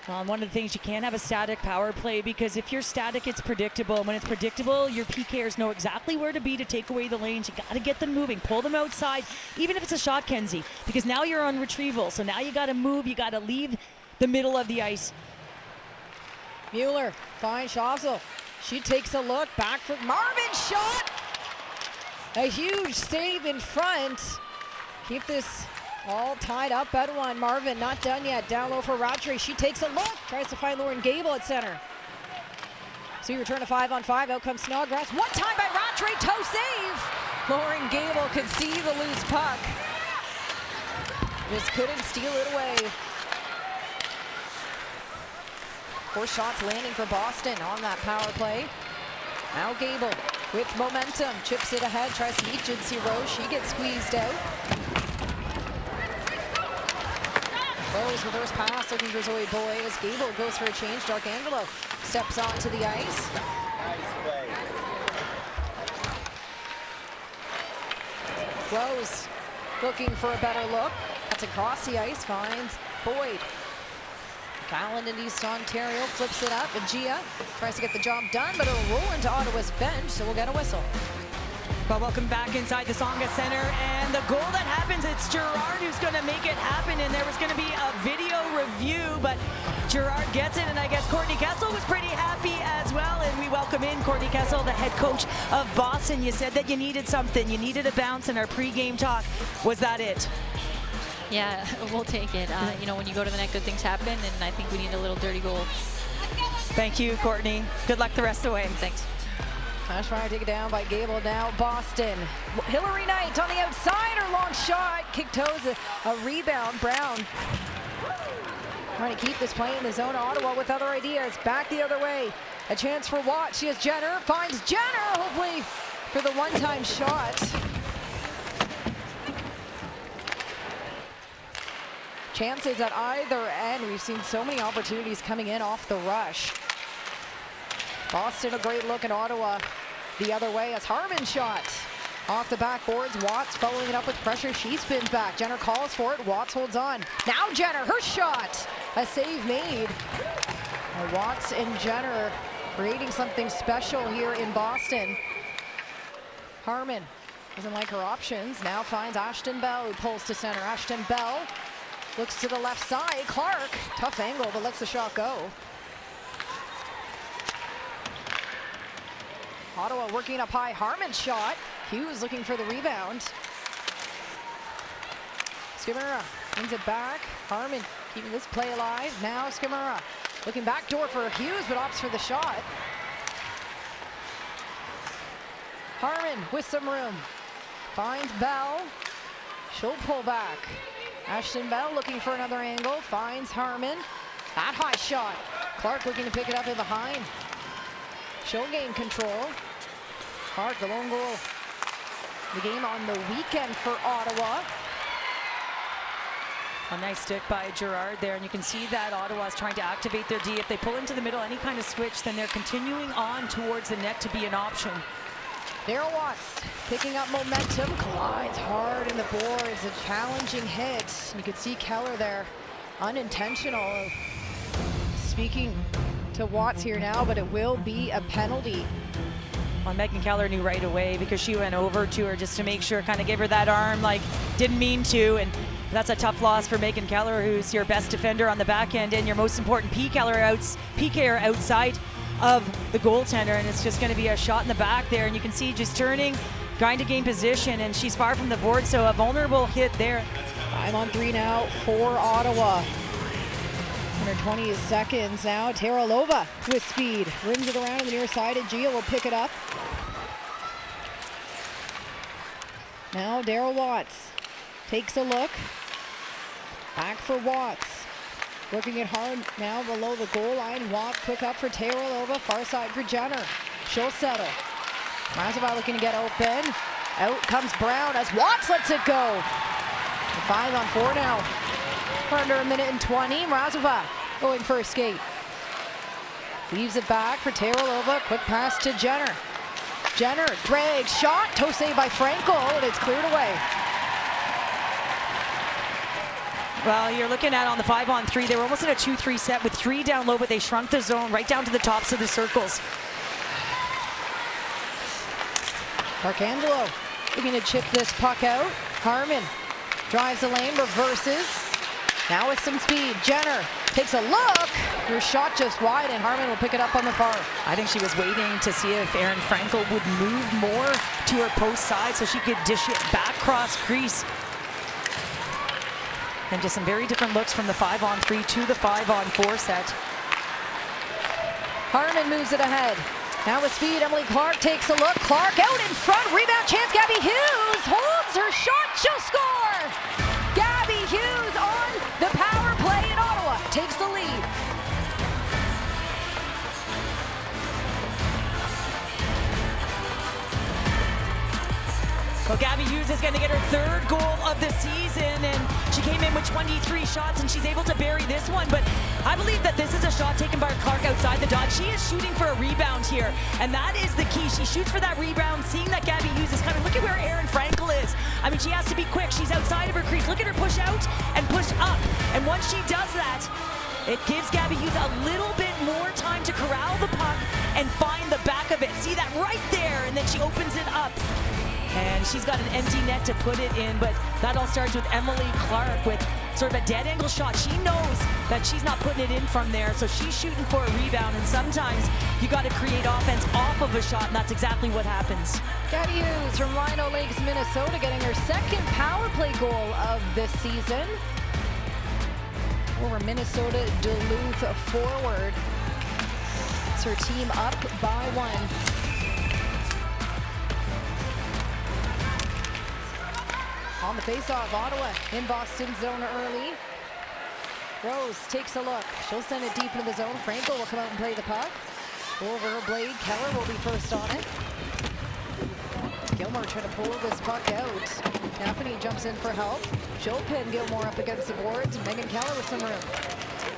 One of the things, you can't have a static power play, because if you're static, it's predictable. When it's predictable, your PKers know exactly where to be to take away the lanes. You got to get them moving, pull them outside, even if it's a shot, Kenzie, because now you're on retrieval. So now you got to move, you got to leave the middle of the ice. Mueller finds Shavzel. She takes a look, back for Marvin, shot! A huge save in front. Keep this all tied up at 1. Marvin not done yet. Down low for Rattray. She takes a look. Tries to find Lauren Gable at center. So you return to 5-on-5. Out comes Snodgrass. One time by Rattray. Toe save. Lauren Gable could see the loose puck. Just couldn't steal it away. 4 shots landing for Boston on that power play. Now Gable with momentum. Chips it ahead. Tries to meet Jinsey Rose. She gets squeezed out. Rose reverse pass looking for Zoe Boy as Gable goes for a change. Darkangelo steps onto the ice. Rose looking for a better look. That's across the ice, finds Boyd. Callan in East Ontario flips it up. And Gia tries to get the job done, but it'll roll into Ottawa's bench, so we'll get a whistle. Well, welcome back inside the Tsonga Center, and the goal that happens, it's Gerard who's going to make it happen, and there was going to be a video review, but Gerard gets it, and I guess Courtney Kessel was pretty happy as well, and we welcome in Courtney Kessel, the head coach of Boston. You said that you needed something, you needed a bounce in our pregame talk. Was that it? Yeah, we'll take it. You know, when you go to the net, good things happen, and I think we need a little dirty goal. Thank you, Courtney. Good luck the rest of the way. Thanks. Ashmeyer taken down by Gable. Now Boston. Hillary Knight on the outside. Her long shot. Kick toes. A rebound. Brown trying to keep this play in the zone. Ottawa with other ideas. Back the other way. A chance for Watt. She has Jenner. Finds Jenner. Hopefully for the one-time shot. Chances at either end. We've seen so many opportunities coming in off the rush. Boston a great look in Ottawa the other way as Harman shot off the backboards. Watts following it up with pressure. She spins back. Jenner calls for it. Watts holds on. Now Jenner, her shot. A save made. Watts and Jenner creating something special here in Boston. Harman doesn't like her options. Now finds Ashton Bell, who pulls to center. Ashton Bell looks to the left side. Clark, tough angle, but lets the shot go. Ottawa working up high. Harman's shot. Hughes looking for the rebound. Skimura wins it back. Harman keeping this play alive. Now Skimura looking backdoor for Hughes, but opts for the shot. Harman with some room. Finds Bell. She'll pull back. Ashton Bell looking for another angle. Finds Harman. That high shot. Clark looking to pick it up in behind. She'll gain control. Clark, the lone goal. The game on the weekend for Ottawa. A nice stick by Gerard there, and you can see that Ottawa's trying to activate their D. If they pull into the middle, any kind of switch, then they're continuing on towards the net to be an option. Daryl Watts picking up momentum, collides hard in the boards, a challenging hit. You can see Keller there, unintentional. Speaking to Watts here now, but it will be a penalty. Well, Megan Keller knew right away because she went over to her just to make sure, kind of give her that arm, like didn't mean to, and that's a tough loss for Megan Keller, who's your best defender on the back end and your most important PKer outside of the goaltender, and it's just going to be a shot in the back there, and you can see just turning, trying to gain position, and she's far from the board, so a vulnerable hit there. 5-on-3 now for Ottawa. 120 seconds now. Teralova with speed. Rims it around on the near side, and Gia will pick it up. Now Daryl Watts takes a look. Back for Watts. Working it hard now below the goal line. Watts quick up for Teralova. Far side for Jenner. She'll settle. Razova looking to get open. Out comes Brown as Watts lets it go. 5-on-4 now. Under a minute and 20. Razova going for a skate. Leaves it back for Teralova. Quick pass to Jenner. Jenner drags shot. Toe save by Frankel, and it's cleared away. Well, you're looking at on the 5-on-3, they were almost in a 2-3 set with 3 down low, but they shrunk the zone right down to the tops of the circles. Darkangelo looking to chip this puck out. Harman drives the lane, reverses. Now with some speed, Jenner takes a look. Your shot just wide, and Harman will pick it up on the far. I think she was waiting to see if Erin Frankel would move more to her post side so she could dish it back cross crease. And just some very different looks from the 5-on-3 to the 5-on-4 set. Harmon moves it ahead. Now with speed, Emily Clark takes a look. Clark out in front, rebound chance. Gabby Hughes holds her shot, she'll score! Gabby Hughes on the power play in Ottawa takes the lead. Well, Gabby Hughes is going to get her third goal of the season, and she came in with 23 shots, and she's able to bury this one. But I believe that this is a shot taken by Clark outside the dot. She is shooting for a rebound here, and that is the key. She shoots for that rebound, seeing that Gabby Hughes is coming. Look at where Erin Frankel is. I mean, she has to be quick. She's outside of her crease. Look at her push out and push up. And once she does that, it gives Gabby Hughes a little bit more time to corral the puck and find the back of it. See that right there, and then she opens it up. And she's got an empty net to put it in, but that all starts with Emily Clark with sort of a dead angle shot. She knows that she's not putting it in from there, so she's shooting for a rebound, and sometimes you got to create offense off of a shot, and that's exactly what happens. Gabby Hughes from Lino Lakes, Minnesota, getting her second power play goal of this season. Over Minnesota Duluth forward. It's her team up by 1. On the faceoff, Ottawa in Boston's zone early. Rose takes a look. She'll send it deep into the zone. Frankel will come out and play the puck. Over her blade. Keller will be first on it. Gilmore trying to pull this puck out. Tappany jumps in for help. She'll pin Gilmore up against the boards. Megan Keller with some room.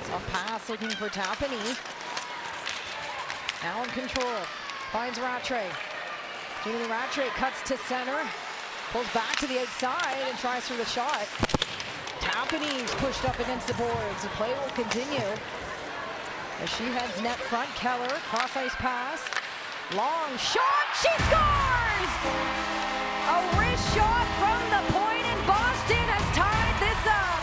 Soft pass looking for Tappany. Now in control. Finds Rattray. Jamie Rattray cuts to center. Pulls back to the outside and tries for the shot. Tappany's pushed up against the boards. The play will continue as she heads net front. Keller, cross ice pass. Long shot, she scores! A wrist shot from the point, and Boston has tied this up.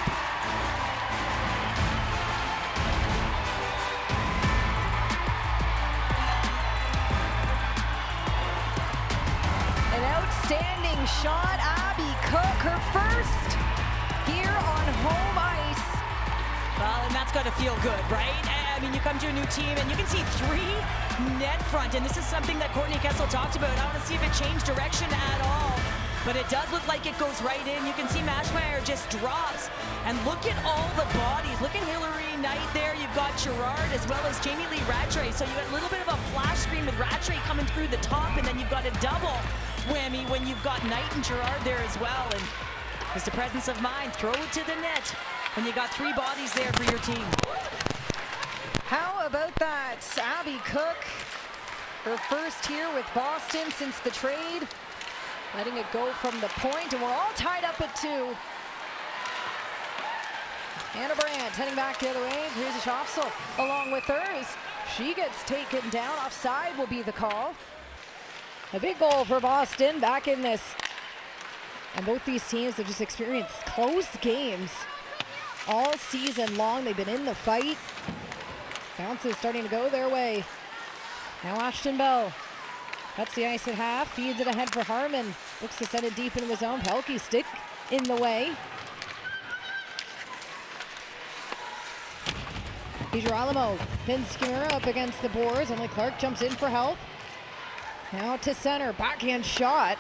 An outstanding shot, Abby Cook, her first here on home ice. Well, and that's got to feel good, right? I mean, you come to a new team and you can see 3 net front, and this is something that Courtney Kessel talked about. I want to see if it changed direction at all, but it does look like it goes right in. You can see Mashmeyer just drops, and look at all the bodies. Look at Hillary Knight there. You've got Gerard as well as Jamie Lee Rattray. So you got a little bit of a flash screen with Rattray coming through the top, and then you've got a double whammy when you've got Knight and Gerard there as well. And just the presence of mind, throw it to the net when you got 3 bodies there for your team. How about that? Abby Cook, her first here with Boston since the trade. Letting it go from the point, and we're all tied up at 2. Anna Brandt heading back the other way. Here's a Schopsel along with hers. She gets taken down. Offside will be the call. A big goal for Boston back in this. And both these teams have just experienced close games all season long. They've been in the fight. Bounces starting to go their way. Now Ashton Bell cuts the ice at half, feeds it ahead for Harmon. Looks to send it deep into his zone. Pelkey stick in the way. Girolamo pins Skimura up against the boards. Emily Clark jumps in for help. Now to center, backhand shot.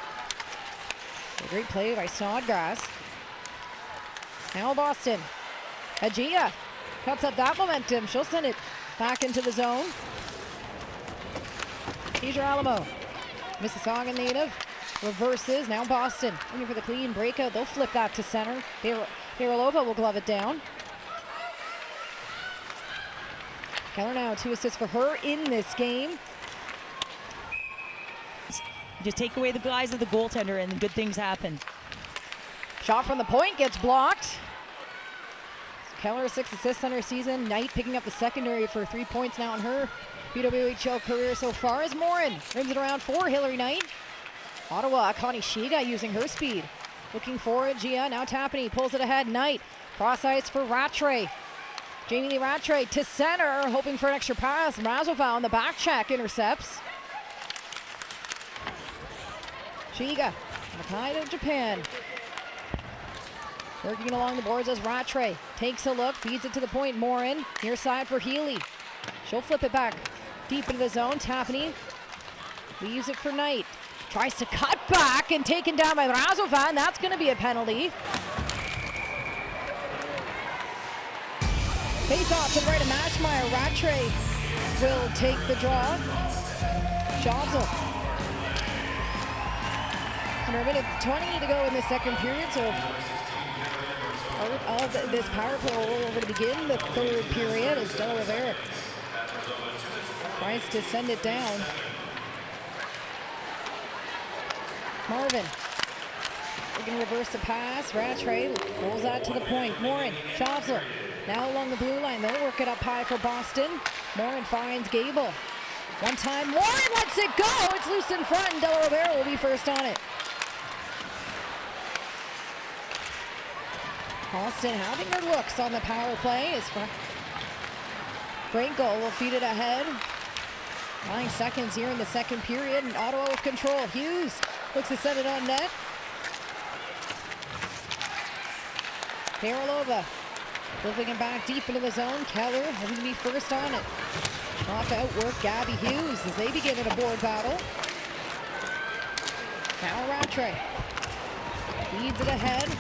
A great play by Snodgrass. Now Boston. Agia cuts up that momentum. She'll send it back into the zone. Girolamo, Mississauga native, reverses. Now Boston looking for the clean breakout. They'll flip that to center. Pirolova will glove it down. Keller now 2 assists for her in this game. Just take away the guys of the goaltender and good things happen. Shot from the point gets blocked. Keller 6 assists on her season. Knight picking up the secondary for 3 points now in her PWHL career so far as Morin rims it around for Hillary Knight. Ottawa, Connie Shiga using her speed. Looking for it, Gia, now Tappany pulls it ahead. Knight, cross ice for Rattray. Jamie Lee Rattray to center, hoping for an extra pass. Mrazova on the back check, intercepts. Shiga, the tide of Japan. Working along the boards as Rattray takes a look, feeds it to the point. Morin, near side for Healy. She'll flip it back deep into the zone. Tapani leaves it for Knight. Tries to cut back and taken down by Razovan. That's going to be a penalty. Face off to the right of Mashmeyer. Rattray will take the draw. Jobsel. Under a minute 20 to go in the second period, so part of this power play will over to begin the third period as De La Rivera tries to send it down. Marvin looking to reverse the pass. Rattray rolls out to the point. Morin, Jobsel now along the blue line. They'll work it up high for Boston. Morin finds Gable. One time, Morin lets it go. It's loose in front, and De La Rivera will be first on it. Boston having their looks on the power play as Franco will feed it ahead. 9 seconds here in the second period, and Ottawa with control. Hughes looks to set it on net. Karolova flipping it back deep into the zone. Keller having to be first on it. Off to outwork Gabby Hughes as they begin a board battle. Now Rattray leads it ahead.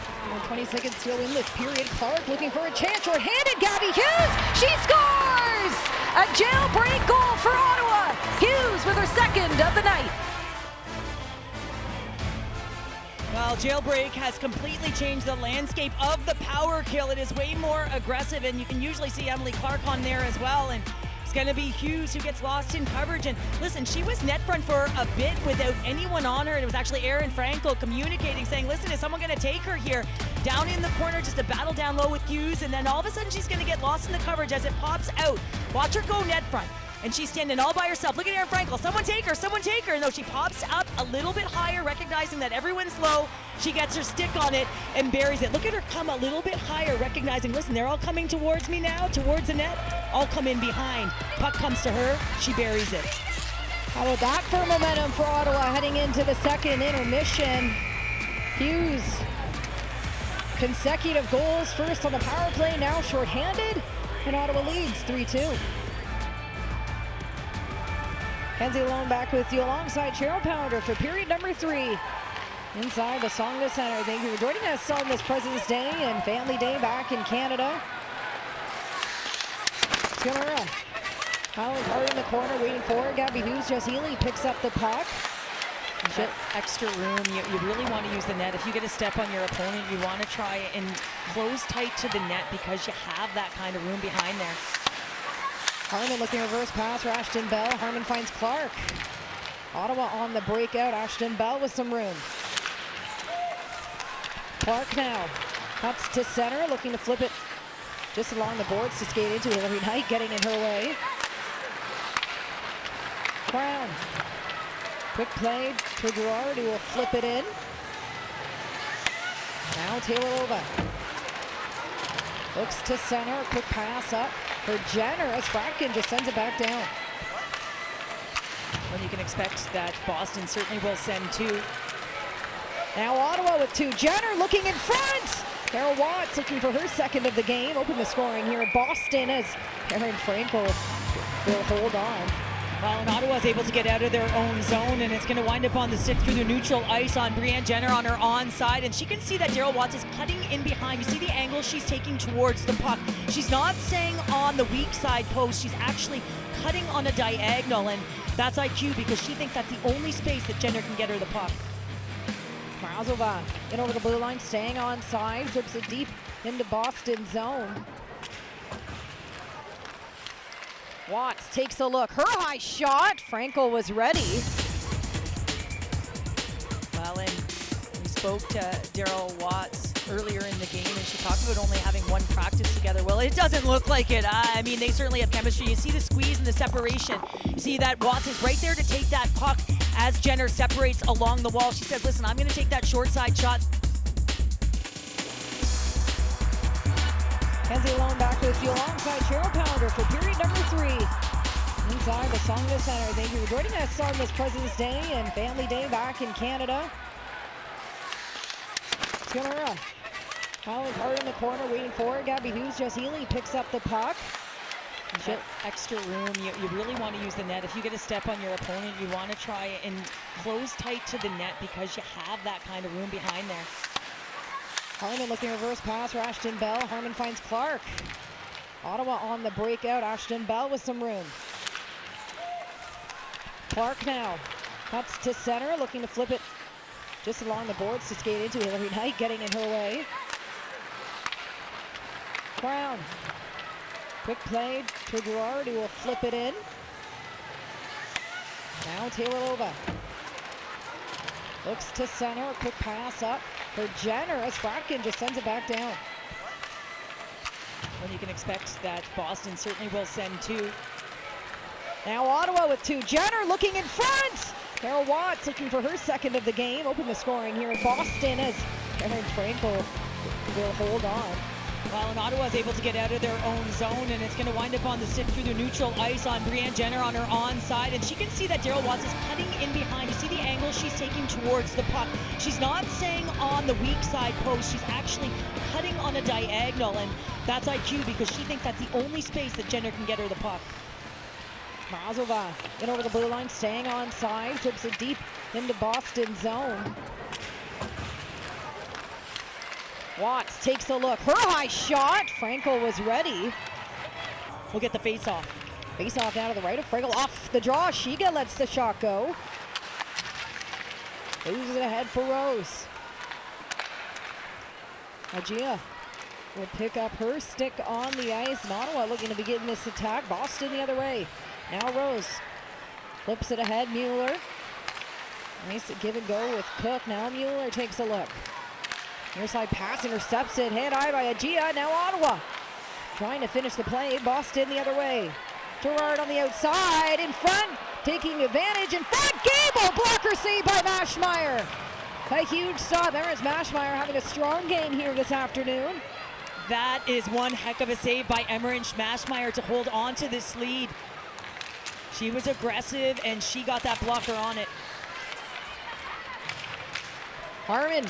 20 seconds still in this period. Clark looking for a chance. Short-handed, Gabby Hughes! She scores! A jailbreak goal for Ottawa! Hughes with her second of the night. Well, jailbreak has completely changed the landscape of the power kill. It is way more aggressive, and you can usually see Emily Clark on there as well. And it's going to be Hughes who gets lost in coverage. And listen, she was net front for a bit without anyone on her. And it was actually Erin Frankel communicating, saying, listen, is someone going to take her here? Down in the corner, just a battle down low with Hughes. And then all of a sudden, she's going to get lost in the coverage as it pops out. Watch her go net front. And she's standing all by herself. Look at Erin Frankel. Someone take her, someone take her. No, she pops up a little bit higher, recognizing that everyone's low. She gets her stick on it and buries it. Look at her come a little bit higher, recognizing, listen, they're all coming towards me now, towards the net. I'll come in behind. Puck comes to her, she buries it. How about that for momentum for Ottawa heading into the second intermission? Hughes, consecutive goals, first on the power play, now shorthanded, and Ottawa leads 3-2. Kenzie Alone back with you alongside Cheryl Pounder for period number 3. Inside the Songda Center. Thank you for joining us on this President's Day and Family Day back in Canada. Skimura. Howard hard in the corner, waiting for it. Gabby Hughes, Jess Healy picks up the puck. That extra room, you really want to use the net. If you get a step on your opponent, you want to try and close tight to the net because you have that kind of room behind there. Harmon looking reverse pass for Ashton Bell. Harmon finds Clark. Ottawa on the breakout. Ashton Bell with some room. Clark now cuts to center, looking to flip it just along the boards to skate into Hillary Knight, getting in her way. Brown. Quick play to Gerard, who will flip it in. Now Taylor Ova. Looks to center, a quick pass up for Jenner as Fratkin just sends it back down. Well, you can expect that Boston certainly will send 2. Now Ottawa with 2. Jenner looking in front. Carol Watts looking for her second of the game. Open the scoring here at Boston as Erin Frankel will hold on. Well, and Ottawa is able to get out of their own zone, and it's going to wind up on the stick through the neutral ice on Brianne Jenner on her onside, and she can see that Daryl Watts is cutting in behind. You see the angle she's taking towards the puck. She's not staying on the weak side post. She's actually cutting on a diagonal, and that's IQ because she thinks that's the only space that Jenner can get her the puck. Mrazova in over the blue line, staying on side, flips it deep into Boston zone. Watts takes a look. Her high shot. Frankel was ready. Well, and we spoke to Daryl Watts earlier in the game, and she talked about only having one practice together. Well, it doesn't look like it. I mean, they certainly have chemistry. You see the squeeze and the separation. You see that Watts is right there to take that puck as Jenner separates along the wall. She says, listen, I'm going to take that short side shot. Kenzie Alone back with you alongside Cheryl Pounder for period number 3. Inside the Songda Center. Thank you for joining us on this President's Day and Family Day back in Canada. Skimura. Howard hard in the corner, waiting for it. Gabby Hughes, Jess Healy picks up the puck. That extra room, you really want to use the net. If you get a step on your opponent, you want to try and close tight to the net because you have that kind of room behind there. Harmon looking reverse pass for Ashton Bell. Harmon finds Clark. Ottawa on the breakout. Ashton Bell with some room. Clark now cuts to center, looking to flip it just along the boards to skate into Hillary Knight, getting in her way. Brown. Quick play to Gerard, who will flip it in. Now Taylor Lova. Looks to center, a quick pass up for Jenner as Fratkin just sends it back down. Well, you can expect that Boston certainly will send two. Now Ottawa with two. Jenner looking in front. Carol Watts looking for her second of the game. Open the scoring here in Boston as Karen Frankel will hold on. Well, and Ottawa is able to get out of their own zone, and it's going to wind up on the sit through the neutral ice on Brianne Jenner on her onside, and she can see that Daryl Watts is cutting in behind. You see the angle she's taking towards the puck. She's not staying on the weak side post. She's actually cutting on a diagonal, and that's IQ because she thinks that's the only space that Jenner can get her the puck. Mazova in over the blue line, staying on side, flips it deep into Boston zone. Watts takes a look. Her high shot. Frankel was ready. We'll get the face-off. Face-off now to the right of Frankel. Off the draw. Shiga lets the shot go. Loses it ahead for Rose. Agia will pick up her stick on the ice. And Ottawa looking to begin this attack. Boston the other way. Now Rose flips it ahead. Mueller. Nice give and go with Cook. Now Mueller takes a look. Near side pass, intercepts it, hand high by Agia. Now Ottawa trying to finish the play. Boston the other way. Gerard on the outside, in front, taking advantage. In front, Gable, blocker save by Maschmeyer. A huge stop. Emerance Maschmeyer having a strong game here this afternoon. That is one heck of a save by Emmerich Maschmeyer to hold on to this lead. She was aggressive, and she got that blocker on it. Harmon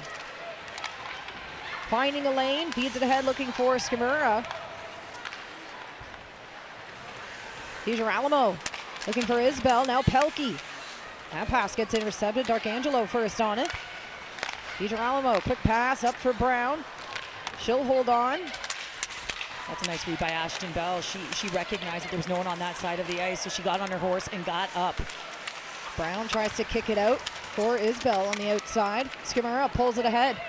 finding a lane, feeds it ahead, looking for Skimura. DiGirolamo looking for Isbell, now Pelkey. That pass gets intercepted, Darkangelo first on it. DiGirolamo, quick pass up for Brown. She'll hold on. That's a nice read by Ashton Bell. She recognized that there was no one on that side of the ice, so she got on her horse and got up. Brown tries to kick it out for Isbell on the outside. Skimura pulls it ahead.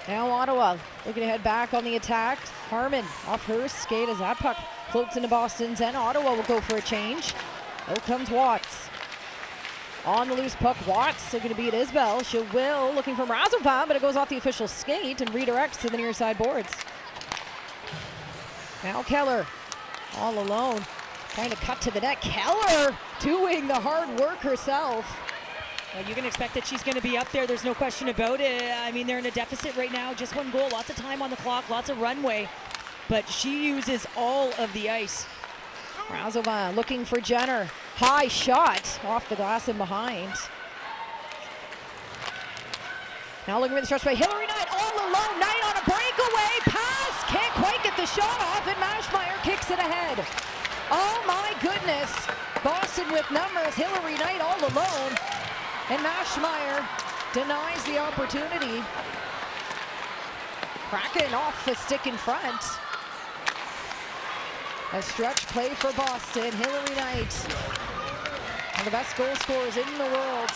Now Ottawa looking to head back on the attack. Harmon off her skate as that puck floats into Boston's end. Ottawa will go for a change. Out comes Watts. On the loose puck, Watts looking to beat Isbell. She will, looking for Mrazova, but it goes off the official skate and redirects to the near side boards. Now Keller all alone, trying to cut to the net. Keller doing the hard work herself. Well, you can expect that she's going to be up there. There's no question about it. I mean, they're in a deficit right now. Just one goal, lots of time on the clock, lots of runway. But she uses all of the ice. Mrazova looking for Jenner. High shot off the glass and behind. Now looking for the stretch by Hillary Knight all alone. Knight on a breakaway pass. Can't quite get the shot off, and Maschmeyer kicks it ahead. Oh my goodness. Boston with numbers. Hillary Knight all alone. And Maschmeyer denies the opportunity. Kraken off the stick in front. A stretch play for Boston. Hillary Knight, one of the best goal scorers in the world.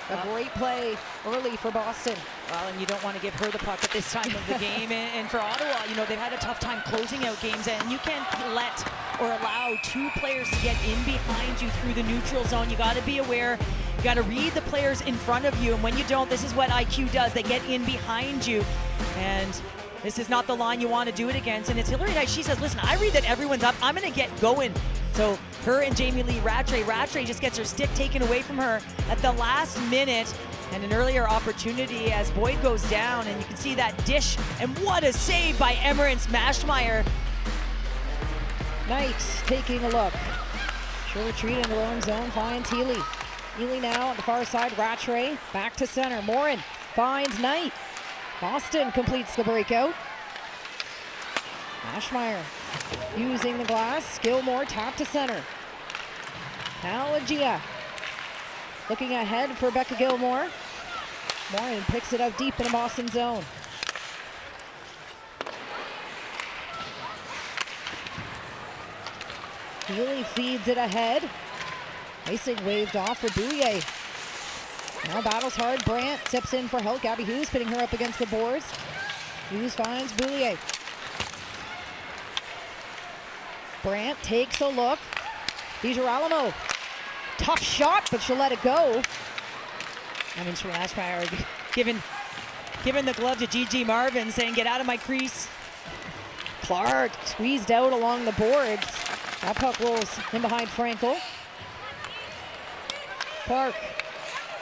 A great play early for Boston. Well, and you don't want to give her the puck at this time of the game. And for Ottawa, you know, they've had a tough time closing out games, and you can't let or allow two players to get in behind you through the neutral zone. You got to be aware. You got to read the players in front of you, and when you don't, this is what IQ does. They get in behind you, and this is not the line you want to do it against. And it's Hillary Knight. She says, listen, I read that everyone's up. I'm going to get going. So her and Jamie Lee Rattray just gets her stick taken away from her at the last minute, and an earlier opportunity as Boyd goes down, and you can see that dish, and what a save by Emmerance Maschmeyer. Knight taking a look. She'll retreat in her own zone, finds Healy. Healy now on the far side, Rattray back to center. Morin finds Knight. Boston completes the breakout. Ashmeyer using the glass. Gilmore tap to center. Pelagia looking ahead for Becca Gilmore. Morin picks it up deep in the Boston zone. Healy feeds it ahead. Icing waved off for Bouillet. Now battles hard. Brandt steps in for help. Gabby Hughes pitting her up against the boards. Hughes finds Bouillet. Brandt takes a look. DiGirolamo. Tough shot, but she'll let it go. I mean, Ashmeyer giving the glove to Gigi Marvin, saying, "Get out of my crease." Clark squeezed out along the boards. That puck rolls in behind Frankel. Clark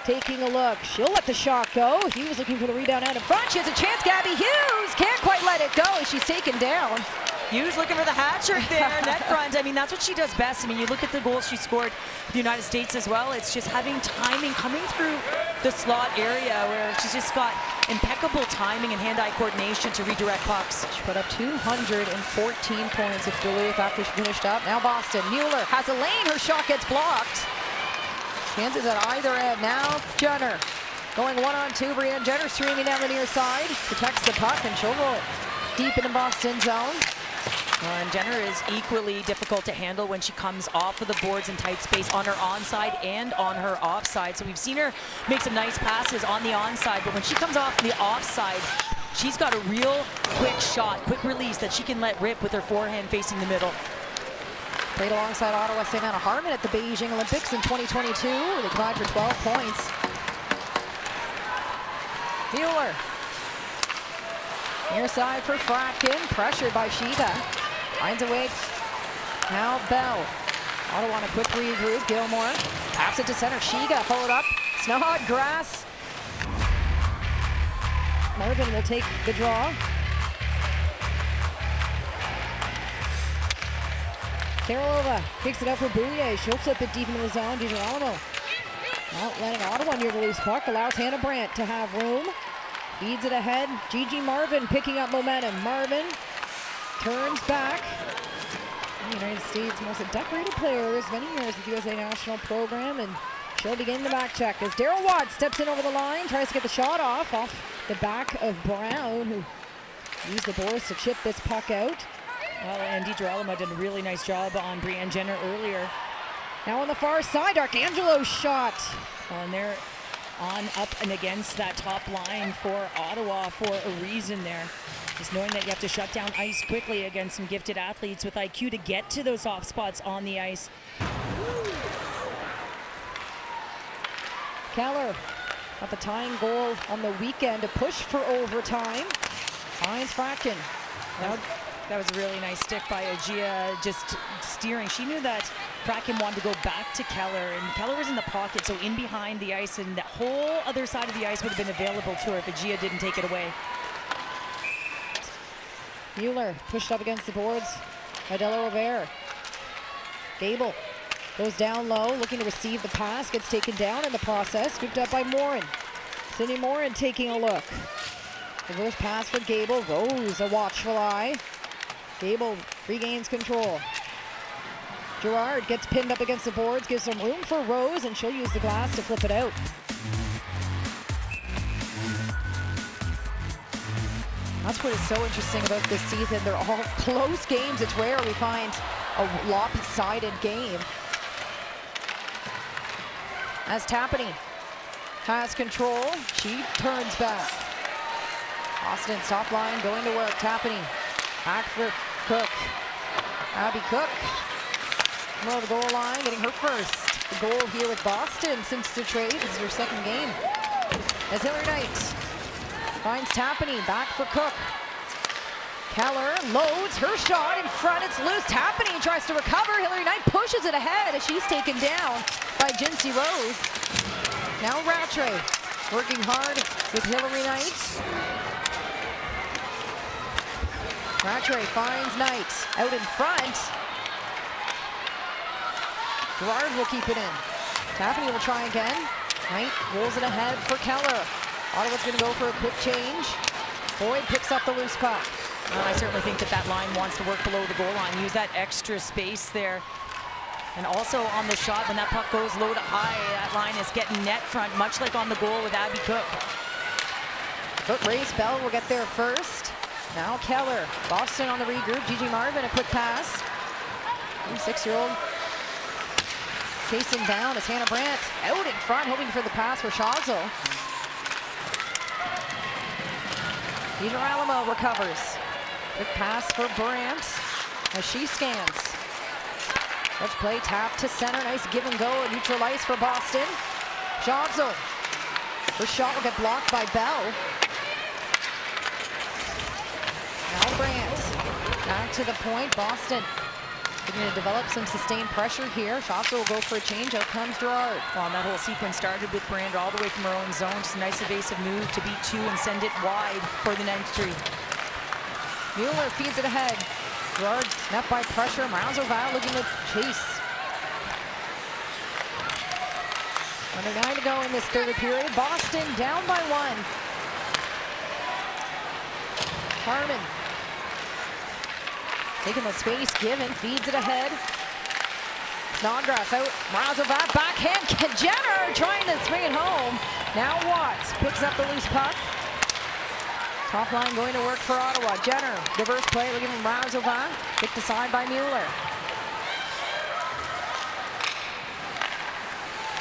taking a look. She'll let the shot go. He was looking for the rebound out in front. She has a chance. Gabby Hughes can't quite let it go. She's taken down. Hughes looking for the hat trick there, net front. I mean, that's what she does best. I mean, you look at the goals she scored for the United States as well. It's just having timing coming through the slot area where she's just got impeccable timing and hand-eye coordination to redirect pucks. She put up 214 points with Duluth after she finished up. Now Boston. Mueller has a lane. Her shot gets blocked. Chances at either end. Now Jenner going 1-on-2. Brianne Jenner streaming down the near side. Protects the puck and she'll roll it deep in the Boston zone. And Jenner is equally difficult to handle when she comes off of the boards in tight space on her onside and on her offside. So we've seen her make some nice passes on the onside, but when she comes off the offside, she's got a real quick shot, quick release that she can let rip with her forehand facing the middle. Played alongside Ottawa Savannah Harmon at the Beijing Olympics in 2022. They tied for 12 points. Mueller. Near side for Fratkin, pressured by Shiga. Finds a way. Now Bell. Ottawa on a quick regroup. Gilmore taps it to center. Shiga followed up. Snodgrass. Marvin will take the draw. Karolova picks it up for Bouillet. She'll flip it deep into the zone. DiGirolamo not letting Ottawa near the loose puck. Allows Hannah Brandt to have room. Feeds it ahead. Gigi Marvin picking up momentum. Marvin turns back. The United States' most decorated players, many years with the USA National Program, and she'll begin the back check as Daryl Watts steps in over the line, tries to get the shot off the back of Brown, who used the boards to chip this puck out. Well, and DiGirolamo did a really nice job on Brianne Jenner earlier. Now on the far side, Arcangelo's shot. And they're on up and against that top line for Ottawa for a reason there. Just knowing that you have to shut down ice quickly against some gifted athletes with IQ to get to those soft spots on the ice. Keller got the tying goal on the weekend to push for overtime. Finds Fratkin. Now that was a really nice stick by Agia, just steering. She knew that Fratkin wanted to go back to Keller, and Keller was in the pocket, so in behind the ice, and that whole other side of the ice would have been available to her if Agia didn't take it away. Mueller pushed up against the boards by Della Rovere. Gable goes down low, looking to receive the pass, gets taken down in the process, scooped up by Morin. Cindy Morin taking a look. Reverse pass for Gable. Rose, a watchful eye. Gable regains control. Gerard gets pinned up against the boards, gives some room for Rose, and she'll use the glass to flip it out. That's what is so interesting about this season. They're all close games. It's rare we find a lopsided game. As Tapani has control, she turns back. Austin's top line going to work. Tapani back for Cook. Abby Cook below the goal line, getting her first goal here with Boston since the trade. This is her second game. As Hillary Knight finds Tapani, back for Cook. Keller loads her shot in front. It's loose. Tapani tries to recover. Hillary Knight pushes it ahead as she's taken down by Jinsey Rose. Now Rattray working hard with Hillary Knight. Rattray finds Knight out in front. Gerard will keep it in. Tapani will try again. Knight rolls it ahead for Keller. Ottawa's going to go for a quick change. Boyd picks up the loose puck. I certainly think that line wants to work below the goal line, use that extra space there. And also on the shot, when that puck goes low to high, that line is getting net front, much like on the goal with Abby Cook. Foot race, Bell will get there first. Now Keller, Boston on the regroup. Gigi Marvin, a quick pass. 6-year-old chasing down as Hannah Brandt out in front, hoping for the pass for Shawzel. Alamo recovers. Quick pass for Brandt as she scans. Let's play tap to center. Nice give and go. A neutral ice for Boston. Shawzel. Her shot will get blocked by Bell. Now Brandt. Back to the point. Boston looking to develop some sustained pressure here. Shawzel will go for a change. Out comes Gerard. Well, that whole sequence started with Brand all the way from her own zone. Just a nice evasive move to beat two and send it wide for the entry. Mueller feeds it ahead. Gerard met by pressure. Mrazova looking to chase. Under 9 to go in this third period. Boston down by 1. Harmon taking the space given, feeds it ahead. Snodgrass out. Mrazova backhand. Jenner trying to swing it home. Now Watts picks up the loose puck. Top line going to work for Ottawa. Jenner, reverse play, looking from Mrazova. Kicked aside by Mueller.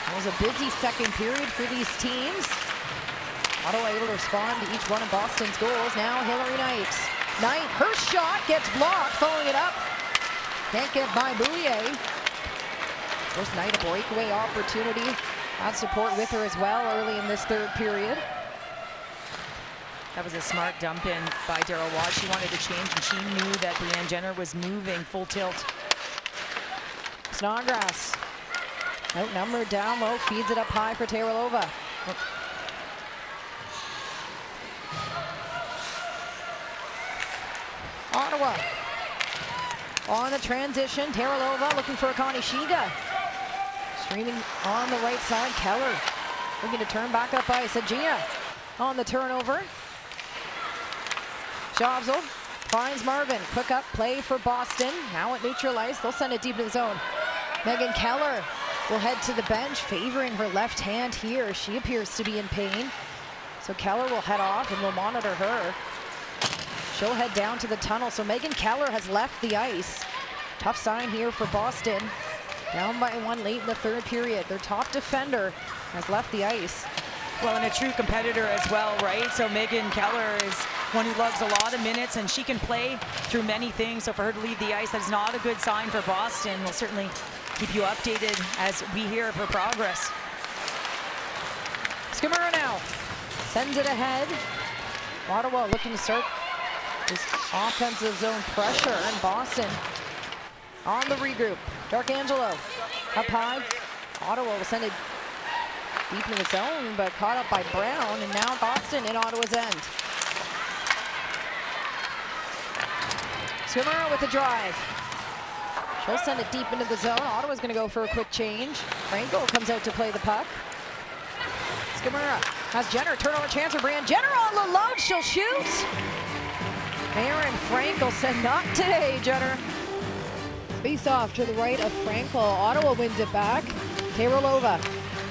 It was a busy second period for these teams. Ottawa able to respond to each one of Boston's goals. Now Hillary Knight. Knight, her shot gets blocked, following it up. Can't get by Boulier. First Knight, a breakaway opportunity. Had support with her as well early in this third period. That was a smart dump in by Daryl Watt. She wanted to change, and she knew that Brianne Jenner was moving full tilt. Snodgrass, outnumbered down low, feeds it up high for Terralova. Ottawa on the transition. Terralova looking for Akani Shiga. Streaming on the right side. Keller looking to turn back up ice. Agia on the turnover. Shawzel finds Marvin. Quick up play for Boston. Now at neutral ice. They'll send it deep in the zone. Megan Keller will head to the bench, favoring her left hand here. She appears to be in pain. So Keller will head off and we'll monitor her. She'll head down to the tunnel. So Megan Keller has left the ice. Tough sign here for Boston. Down by 1 late in the third period. Their top defender has left the ice. Well, and a true competitor as well, right? So Megan Keller is one who loves a lot of minutes, and she can play through many things. So for her to leave the ice, that is not a good sign for Boston. We'll certainly keep you updated as we hear of her progress. Skimmer now sends it ahead. Ottawa looking to start this offensive zone pressure, and Boston on the regroup. Darkangelo up high. Ottawa will send it deep in the zone, but caught up by Brown, and now Boston in Ottawa's end. Skimmer with a drive. She'll send it deep into the zone. Ottawa's going to go for a quick change. Frankel comes out to play the puck. Skimmer has Jenner. Turnover chance for Brianne Jenner on the load. She'll shoot. Aaron Frankel said, not today, Jenner. Face off to the right of Frankel. Ottawa wins it back. Terralova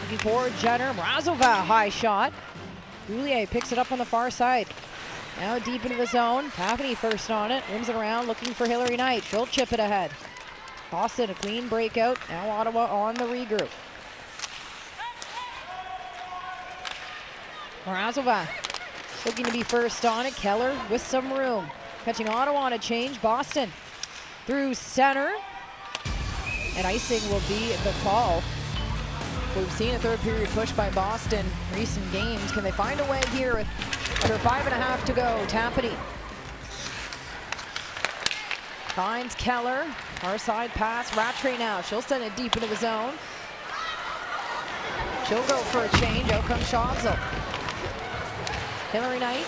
looking forward. Jenner. Mrazova, high shot. Boulier picks it up on the far side. Now deep into the zone. Paffney first on it. Rims it around looking for Hillary Knight. She'll chip it ahead. Boston a clean breakout. Now Ottawa on the regroup. Mrazova looking to be first on it. Keller with some room. Catching Ottawa on a change. Boston through center. And icing will be the call. We've seen a third period push by Boston in recent games. Can they find a way here with under 5.5 to go? Tampany finds Keller. Far side pass. Rattray now. She'll send it deep into the zone. She'll go for a change. Out comes Shawzel. Hillary Knight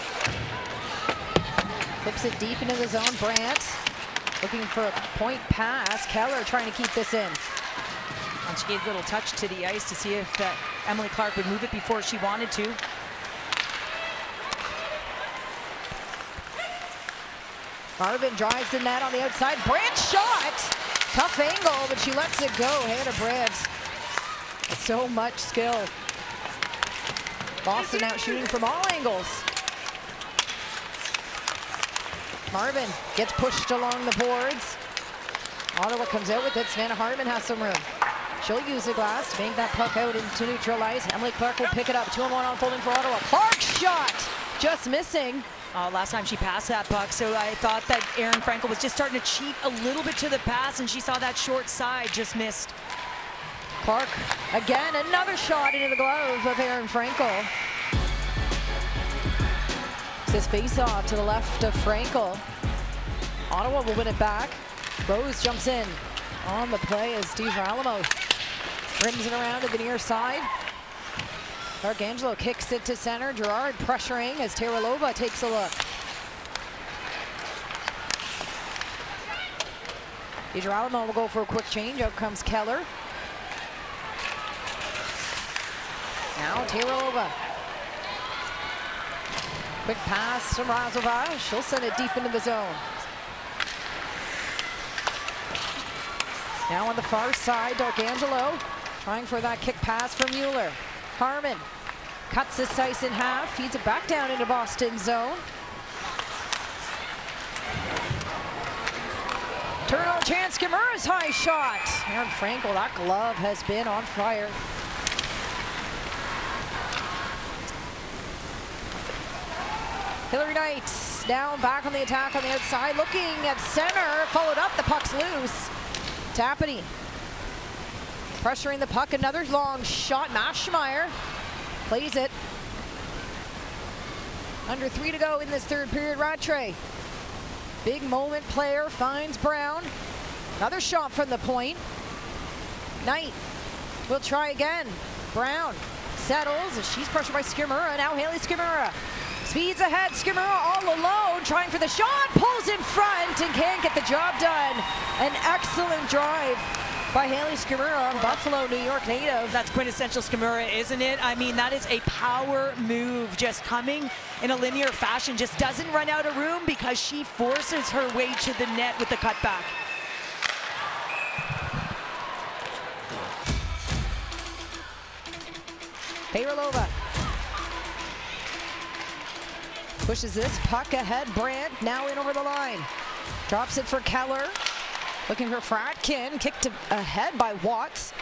flips it deep into the zone. Brandt looking for a point pass. Keller trying to keep this in. And she gave a little touch to the ice to see if Emily Clark would move it before she wanted to. Marvin drives the net on the outside. Brandt shot. Tough angle, but she lets it go. Hannah Brandt. So much skill. Boston out shooting from all angles. Marvin gets pushed along the boards. Ottawa comes out with it. Savannah Hartman has some room. She'll use the glass to bank that puck out into neutral ice. Emily Clark will pick it up. 2-on-1 unfolding for Ottawa. Clark shot! Just missing. Last time she passed that puck, so I thought that Erin Frankel was just starting to cheat a little bit to the pass, and she saw that short side, just missed. Clark, again, another shot into the glove of Erin Frankel. This face-off to the left of Frankel. Ottawa will win it back. Rose jumps in on the play as Steve Alamo rims it around to the near side. Arcangelo kicks it to center. Gerard pressuring as Teralova takes a look. Alamo will go for a quick change. Out comes Keller. Now Teralova. Quick pass to Razova. She'll send it deep into the zone. Now on the far side, Arcangelo trying for that kick pass from Mueller. Harmon cuts this ice in half, feeds it back down into Boston zone. Turnover chance, Kimura's high shot. Erin Frankel, that glove has been on fire. Hillary Knight now back on the attack on the outside, looking at center, followed up, the puck's loose. Tapany pressuring the puck, another long shot. Maschmeyer plays it. Under 3 to go in this third period. Rattray, big moment player, finds Brown. Another shot from the point. Knight will try again. Brown settles as she's pressured by Skimura. Now Haley Skimura speeds ahead. Skimura all alone, trying for the shot, pulls in front and can't get the job done. An excellent drive by Haley Skimura, Buffalo, New York native. That's quintessential Skimura, isn't it? I mean, that is a power move, just coming in a linear fashion, just doesn't run out of room because she forces her way to the net with the cutback. Peyrolova pushes this puck ahead. Brandt now in over the line. Drops it for Keller. Looking for Fratkin. Kicked ahead by Watts.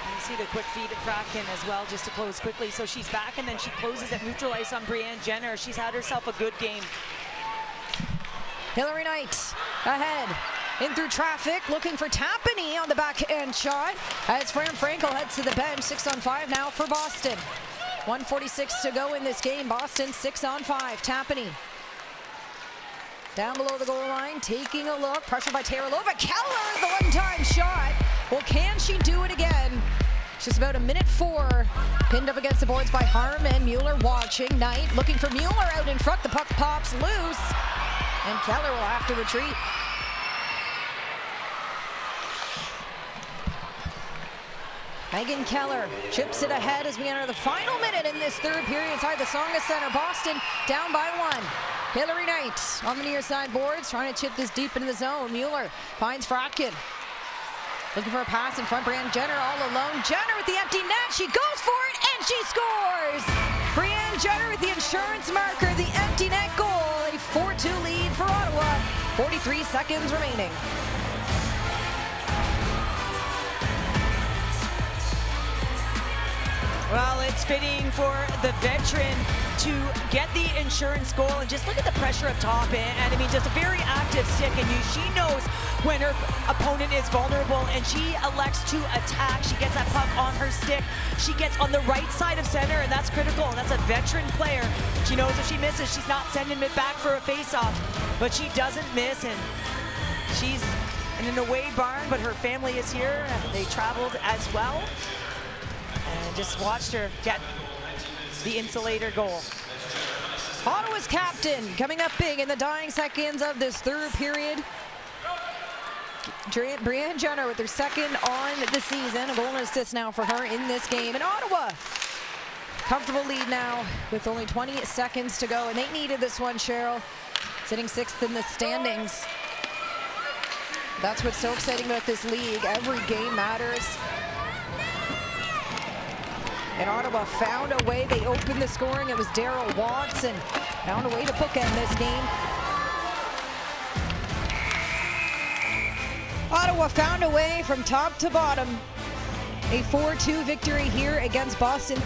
You see the quick feed at Fratkin as well, just to close quickly. So she's back, and then she closes at neutral ice on Brianne Jenner. She's had herself a good game. Hillary Knight ahead. In through traffic, looking for Tapany on the backhand shot. As Fran Frankel heads to the bench. 6-on-5 now for Boston. 1:46 to go in this game. Boston 6-on-5. Tapany down below the goal line, taking a look. Pressure by Teralova. Keller, the one-time shot. Well, can she do it again? Just about a minute 4. Pinned up against the boards by Harmon. Mueller watching. Knight looking for Mueller out in front. The puck pops loose. And Keller will have to retreat. Megan Keller chips it ahead as we enter the final minute in this third period inside the Tsonga Center. Boston down by 1. Hillary Knight on the near side boards, trying to chip this deep into the zone. Mueller finds Fratkin. Looking for a pass in front. Brianne Jenner all alone. Jenner with the empty net. She goes for it and she scores. Brianne Jenner with the insurance marker, the empty net goal. A 4-2 lead for Ottawa. 43 seconds remaining. Well, it's fitting for the veteran to get the insurance goal, and just look at the pressure up top, and I mean, just a very active stick, and she knows when her opponent is vulnerable, and she elects to attack. She gets that puck on her stick. She gets on the right side of center, and that's critical, and that's a veteran player. She knows if she misses, she's not sending it back for a face-off, but she doesn't miss, and she's in an away barn, but her family is here. They traveled as well. And just watched her get the insulator goal. Ottawa's captain coming up big in the dying seconds of this third period. Brianne Jenner with her second on the season. A goal and assist now for her in this game. And Ottawa, comfortable lead now with only 20 seconds to go. And they needed this one, Cheryl. sitting 6th in the standings. That's what's so exciting about this league. Every game matters. And Ottawa found a way. They opened the scoring. It was Daryl Watson. Found a way to bookend this game. Ottawa found a way from top to bottom. A 4-2 victory here against Boston.